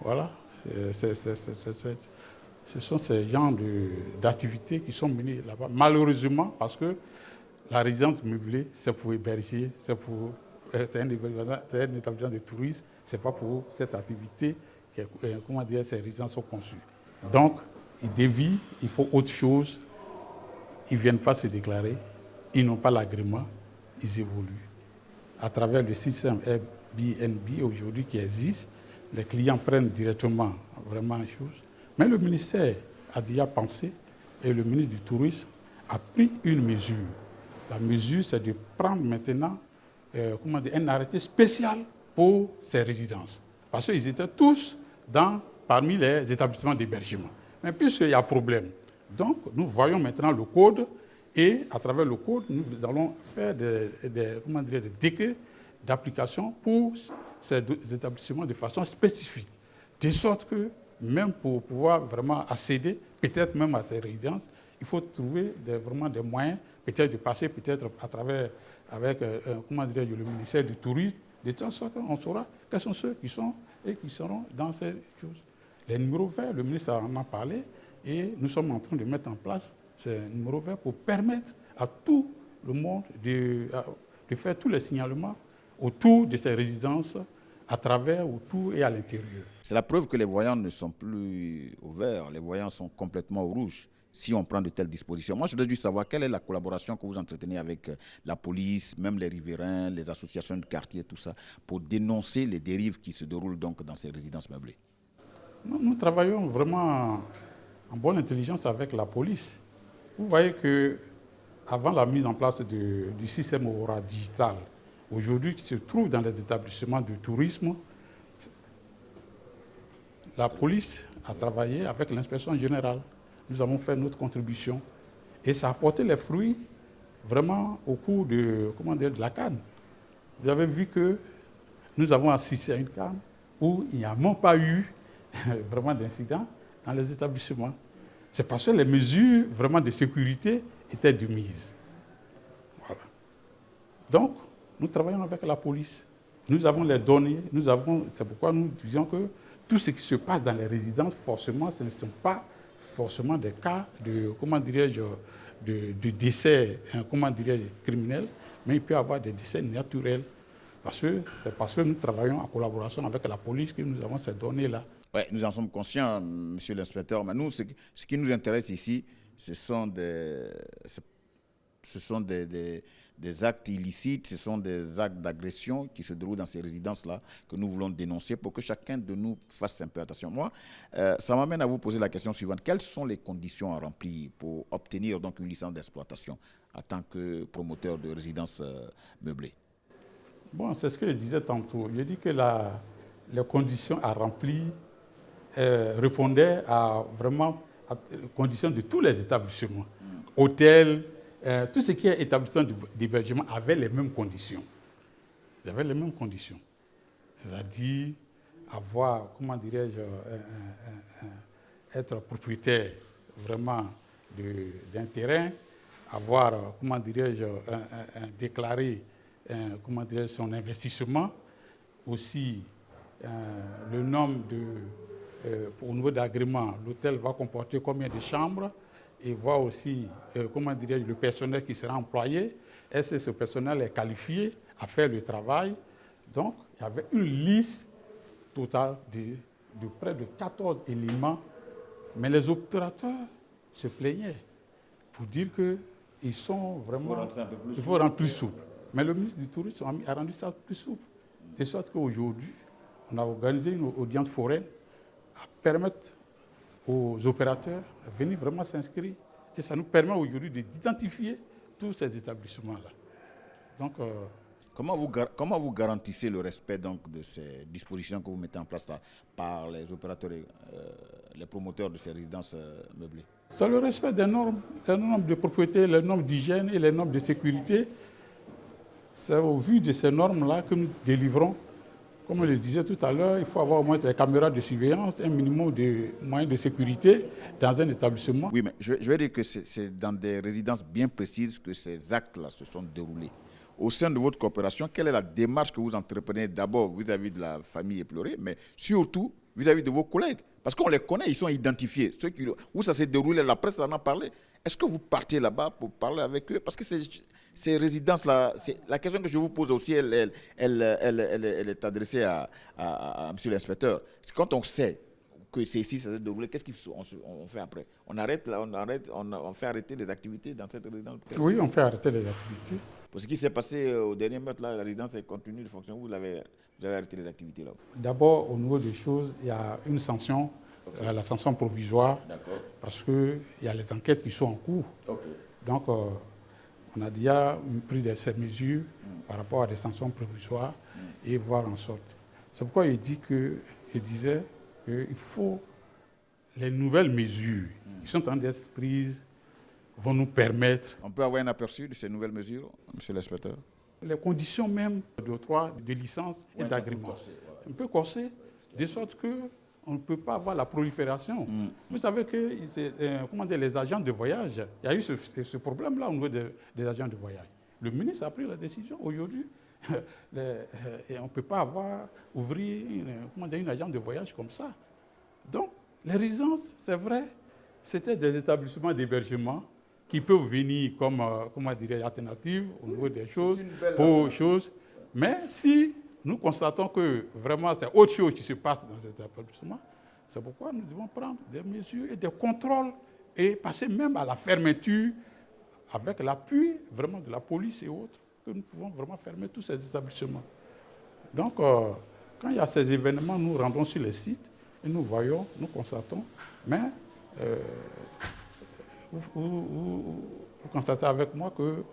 Voilà, Ce sont ces genres d'activités qui sont menées là-bas. Malheureusement, parce que la résidence meublée, c'est pour héberger, c'est un établissement de tourisme, ce n'est pas pour cette activité que ces résidences sont conçues. Donc, ils dévient, il faut autre chose. Ils ne viennent pas se déclarer, ils n'ont pas l'agrément, ils évoluent. À travers le système Airbnb aujourd'hui qui existe, les clients prennent directement vraiment une chose. Mais le ministère a déjà pensé et le ministre du Tourisme a pris une mesure. La mesure, c'est de prendre maintenant un arrêté spécial pour ces résidences. Parce qu'ils étaient tous parmi les établissements d'hébergement. Mais puisqu'il y a problème, donc nous voyons maintenant le code et à travers le code, nous allons faire des décrets d'application pour ces établissements de façon spécifique. De sorte que même pour pouvoir vraiment accéder, peut-être même à ces résidences, il faut trouver vraiment des moyens, peut-être de passer peut-être à travers avec le ministère du Tourisme, de telle sorte qu'on saura quels sont ceux qui sont et qui seront dans ces choses. Les numéros verts, le ministre en a parlé et nous sommes en train de mettre en place ces numéros verts pour permettre à tout le monde de faire tous les signalements autour de ces résidences, à travers, autour et à l'intérieur. C'est la preuve que les voyants ne sont plus au vert, les voyants sont complètement au rouge si on prend de telles dispositions. Moi, je voudrais juste savoir quelle est la collaboration que vous entretenez avec la police, même les riverains, les associations de quartier, tout ça, pour dénoncer les dérives qui se déroulent donc dans ces résidences meublées. Nous travaillons vraiment en bonne intelligence avec la police. Vous voyez qu'avant la mise en place du système Aura digital, aujourd'hui qui se trouve dans les établissements de tourisme, la police a travaillé avec l'inspection générale. Nous avons fait notre contribution et ça a apporté les fruits vraiment au cours de la CAN. Vous avez vu que nous avons assisté à une CAN où il n'y a même pas eu vraiment d'incidents dans les établissements. C'est parce que les mesures vraiment de sécurité étaient de mise. Voilà. Donc, nous travaillons avec la police. Nous avons les données. C'est pourquoi nous disons que tout ce qui se passe dans les résidences, forcément, ce ne sont pas forcément des cas de décès criminels, mais il peut y avoir des décès naturels. C'est parce que nous travaillons en collaboration avec la police que nous avons ces données-là. Oui, nous en sommes conscients, monsieur l'inspecteur, mais nous, ce qui nous intéresse ici, ce sont des actes illicites, ce sont des actes d'agression qui se déroulent dans ces résidences-là que nous voulons dénoncer pour que chacun de nous fasse un peu attention. Moi, ça m'amène à vous poser la question suivante. Quelles sont les conditions à remplir pour obtenir donc une licence d'exploitation en tant que promoteur de résidences meublées? Bon, c'est ce que je disais tantôt. Je dis que les conditions à remplir répondaient à aux conditions de tous les établissements. Hôtels, tout ce qui est établissement d'hébergement avait les mêmes conditions. Ils avaient les mêmes conditions. C'est-à-dire avoir, être propriétaire vraiment d'un terrain, avoir, déclaré son investissement, aussi le nombre au niveau d'agrément, l'hôtel va comporter combien de chambres, et voir aussi, le personnel qui sera employé. Est-ce que ce personnel est qualifié à faire le travail? Donc, il y avait une liste totale de près de 14 éléments. Mais les opérateurs se plaignaient pour dire qu'ils sont vraiment... Il faut rendre plus souple. Mais le ministre du Tourisme a rendu ça plus souple. De sorte qu'aujourd'hui, on a organisé une audience foraine à permettre aux opérateurs de venir vraiment s'inscrire. Et ça nous permet aujourd'hui d'identifier tous ces établissements-là. Donc, comment vous garantissez le respect donc, de ces dispositions que vous mettez en place là, par les opérateurs, les promoteurs de ces résidences meublées? C'est le respect des normes de propriété, les normes d'hygiène et les normes de sécurité. C'est au vu de ces normes-là que nous délivrons. Comme je le disais tout à l'heure, il faut avoir au moins des caméras de surveillance, un minimum de moyens de sécurité dans un établissement. Oui, mais je vais dire que c'est dans des résidences bien précises que ces actes-là se sont déroulés. Au sein de votre coopération, quelle est la démarche que vous entreprenez d'abord vis-à-vis de la famille éplorée, mais surtout vis-à-vis de vos collègues? Parce qu'on les connaît, ils sont identifiés. Ceux qui, où ça s'est déroulé, la presse en a parlé. Est-ce que vous partez là-bas pour parler avec eux? Parce que ces résidences-là, la question que je vous pose aussi, elle est adressée à monsieur l'inspecteur. C'est quand on sait que c'est ici, ça s'est déroulé, qu'est-ce qu'on fait après? On arrête là, on fait arrêter les activités dans cette résidence? Oui, on fait arrêter les activités. Pour ce qui s'est passé au dernier meurtre, là, la résidence continue de fonctionner. Vous avez arrêté les activités là? D'abord, au niveau des choses, il y a une sanction, la sanction provisoire, parce qu'il y a les enquêtes qui sont en cours. Donc, on a déjà pris ces mesures par rapport à des sanctions provisoires et voir en sorte. C'est pourquoi je disais qu'il faut les nouvelles mesures qui sont en train d'être prises vont nous permettre... On peut avoir un aperçu de ces nouvelles mesures, monsieur l'inspecteur? Les conditions même d'octroi de licence et d'agrément. Un peu corsé, de sorte qu'on ne peut pas avoir la prolifération. Vous savez que les agents de voyage, il y a eu ce problème-là au niveau des agents de voyage. Le ministre a pris la décision aujourd'hui. Et on ne peut pas ouvrir une agence de voyage comme ça. Donc, les résidences, c'est vrai, c'était des établissements d'hébergement qui peuvent venir comme alternative au niveau des choses, Mais si nous constatons que vraiment c'est autre chose qui se passe dans ces établissements, c'est pourquoi nous devons prendre des mesures et des contrôles et passer même à la fermeture avec l'appui vraiment de la police et autres, que nous pouvons vraiment fermer tous ces établissements. Donc, quand il y a ces événements, nous rendons sur les sites et nous voyons, nous constatons, mais vous constatez avec moi que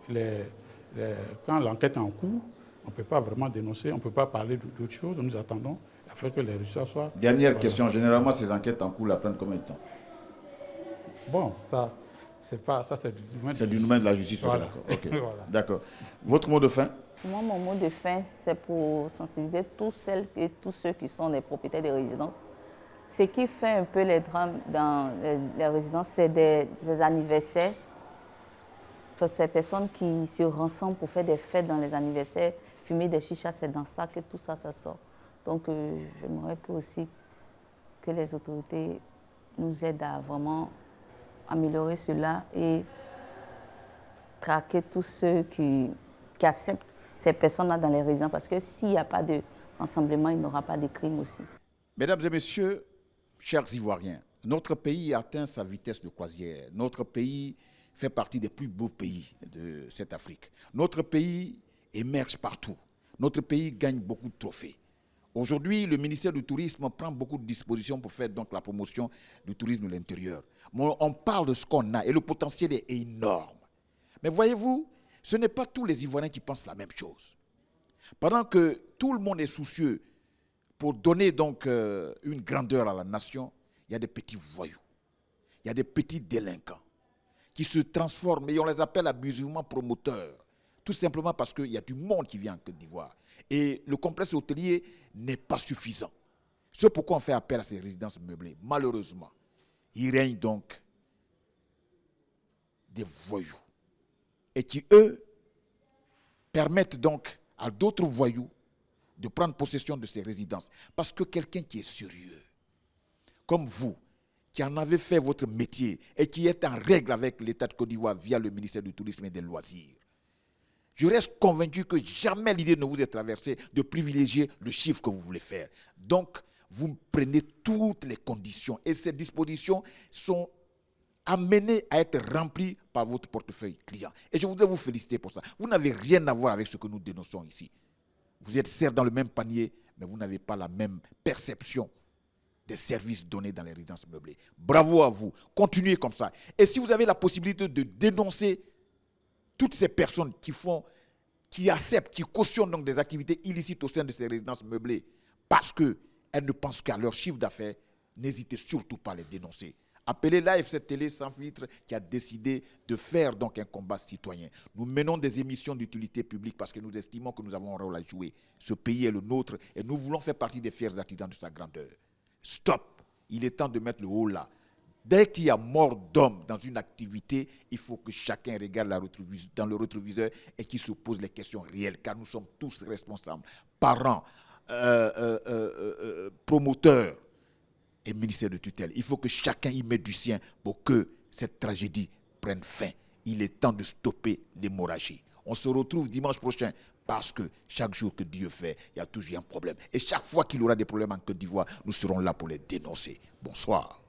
quand l'enquête est en cours, on ne peut pas vraiment dénoncer, on ne peut pas parler d'autre chose, nous attendons afin que les résultats soient... Dernière question, généralement ces enquêtes en cours prennent combien de temps? Bon, c'est du domaine de la justice. Voilà. D'accord. Okay. Voilà. D'accord. Votre mot de fin? Moi, mon mot de fin, c'est pour sensibiliser toutes celles et tous ceux qui sont des propriétaires de résidences. Ce qui fait un peu les drames dans les résidences, c'est des anniversaires. Ces personnes qui se rassemblent pour faire des fêtes dans les anniversaires, fumer des chichas, c'est dans ça que tout ça, ça sort. Donc, j'aimerais que les autorités nous aident à vraiment améliorer cela et traquer tous ceux qui acceptent ces personnes-là dans les résidences, parce que s'il n'y a pas de rassemblement, il n'y aura pas de crime aussi. Mesdames et messieurs, chers Ivoiriens, notre pays atteint sa vitesse de croisière. Notre pays fait partie des plus beaux pays de cette Afrique. Notre pays émerge partout. Notre pays gagne beaucoup de trophées. Aujourd'hui, le ministère du Tourisme prend beaucoup de dispositions pour faire donc la promotion du tourisme de l'intérieur. On parle de ce qu'on a et le potentiel est énorme. Mais voyez-vous, ce n'est pas tous les Ivoiriens qui pensent la même chose. Pendant que tout le monde est soucieux pour donner donc une grandeur à la nation, il y a des petits voyous, il y a des petits délinquants qui se transforment et on les appelle abusivement promoteurs. Tout simplement parce qu'il y a du monde qui vient en Côte d'Ivoire. Et le complexe hôtelier n'est pas suffisant. C'est pourquoi on fait appel à ces résidences meublées. Malheureusement, il règne donc des voyous. Et qui, eux, permettent donc à d'autres voyous de prendre possession de ces résidences. Parce que quelqu'un qui est sérieux, comme vous, qui en avez fait votre métier et qui est en règle avec l'État de Côte d'Ivoire via le ministère du Tourisme et des Loisirs, je reste convaincu que jamais l'idée ne vous est traversée de privilégier le chiffre que vous voulez faire. Donc, vous prenez toutes les conditions et ces dispositions sont amenées à être remplies par votre portefeuille client. Et je voudrais vous féliciter pour ça. Vous n'avez rien à voir avec ce que nous dénonçons ici. Vous êtes certes dans le même panier, mais vous n'avez pas la même perception des services donnés dans les résidences meublées. Bravo à vous. Continuez comme ça. Et si vous avez la possibilité de dénoncer toutes ces personnes qui acceptent, qui cautionnent donc des activités illicites au sein de ces résidences meublées parce qu'elles ne pensent qu'à leur chiffre d'affaires, n'hésitez surtout pas à les dénoncer. Appelez l'AFC Télé sans filtre qui a décidé de faire donc un combat citoyen. Nous menons des émissions d'utilité publique parce que nous estimons que nous avons un rôle à jouer. Ce pays est le nôtre et nous voulons faire partie des fiers artisans de sa grandeur. Stop! Il est temps de mettre le haut là. Dès qu'il y a mort d'homme dans une activité, il faut que chacun regarde dans le rétroviseur et qu'il se pose les questions réelles, car nous sommes tous responsables. Parents, promoteurs, et ministère de tutelle. Il faut que chacun y mette du sien pour que cette tragédie prenne fin. Il est temps de stopper l'hémorragie. On se retrouve dimanche prochain parce que chaque jour que Dieu fait, il y a toujours un problème. Et chaque fois qu'il y aura des problèmes en Côte d'Ivoire, nous serons là pour les dénoncer. Bonsoir.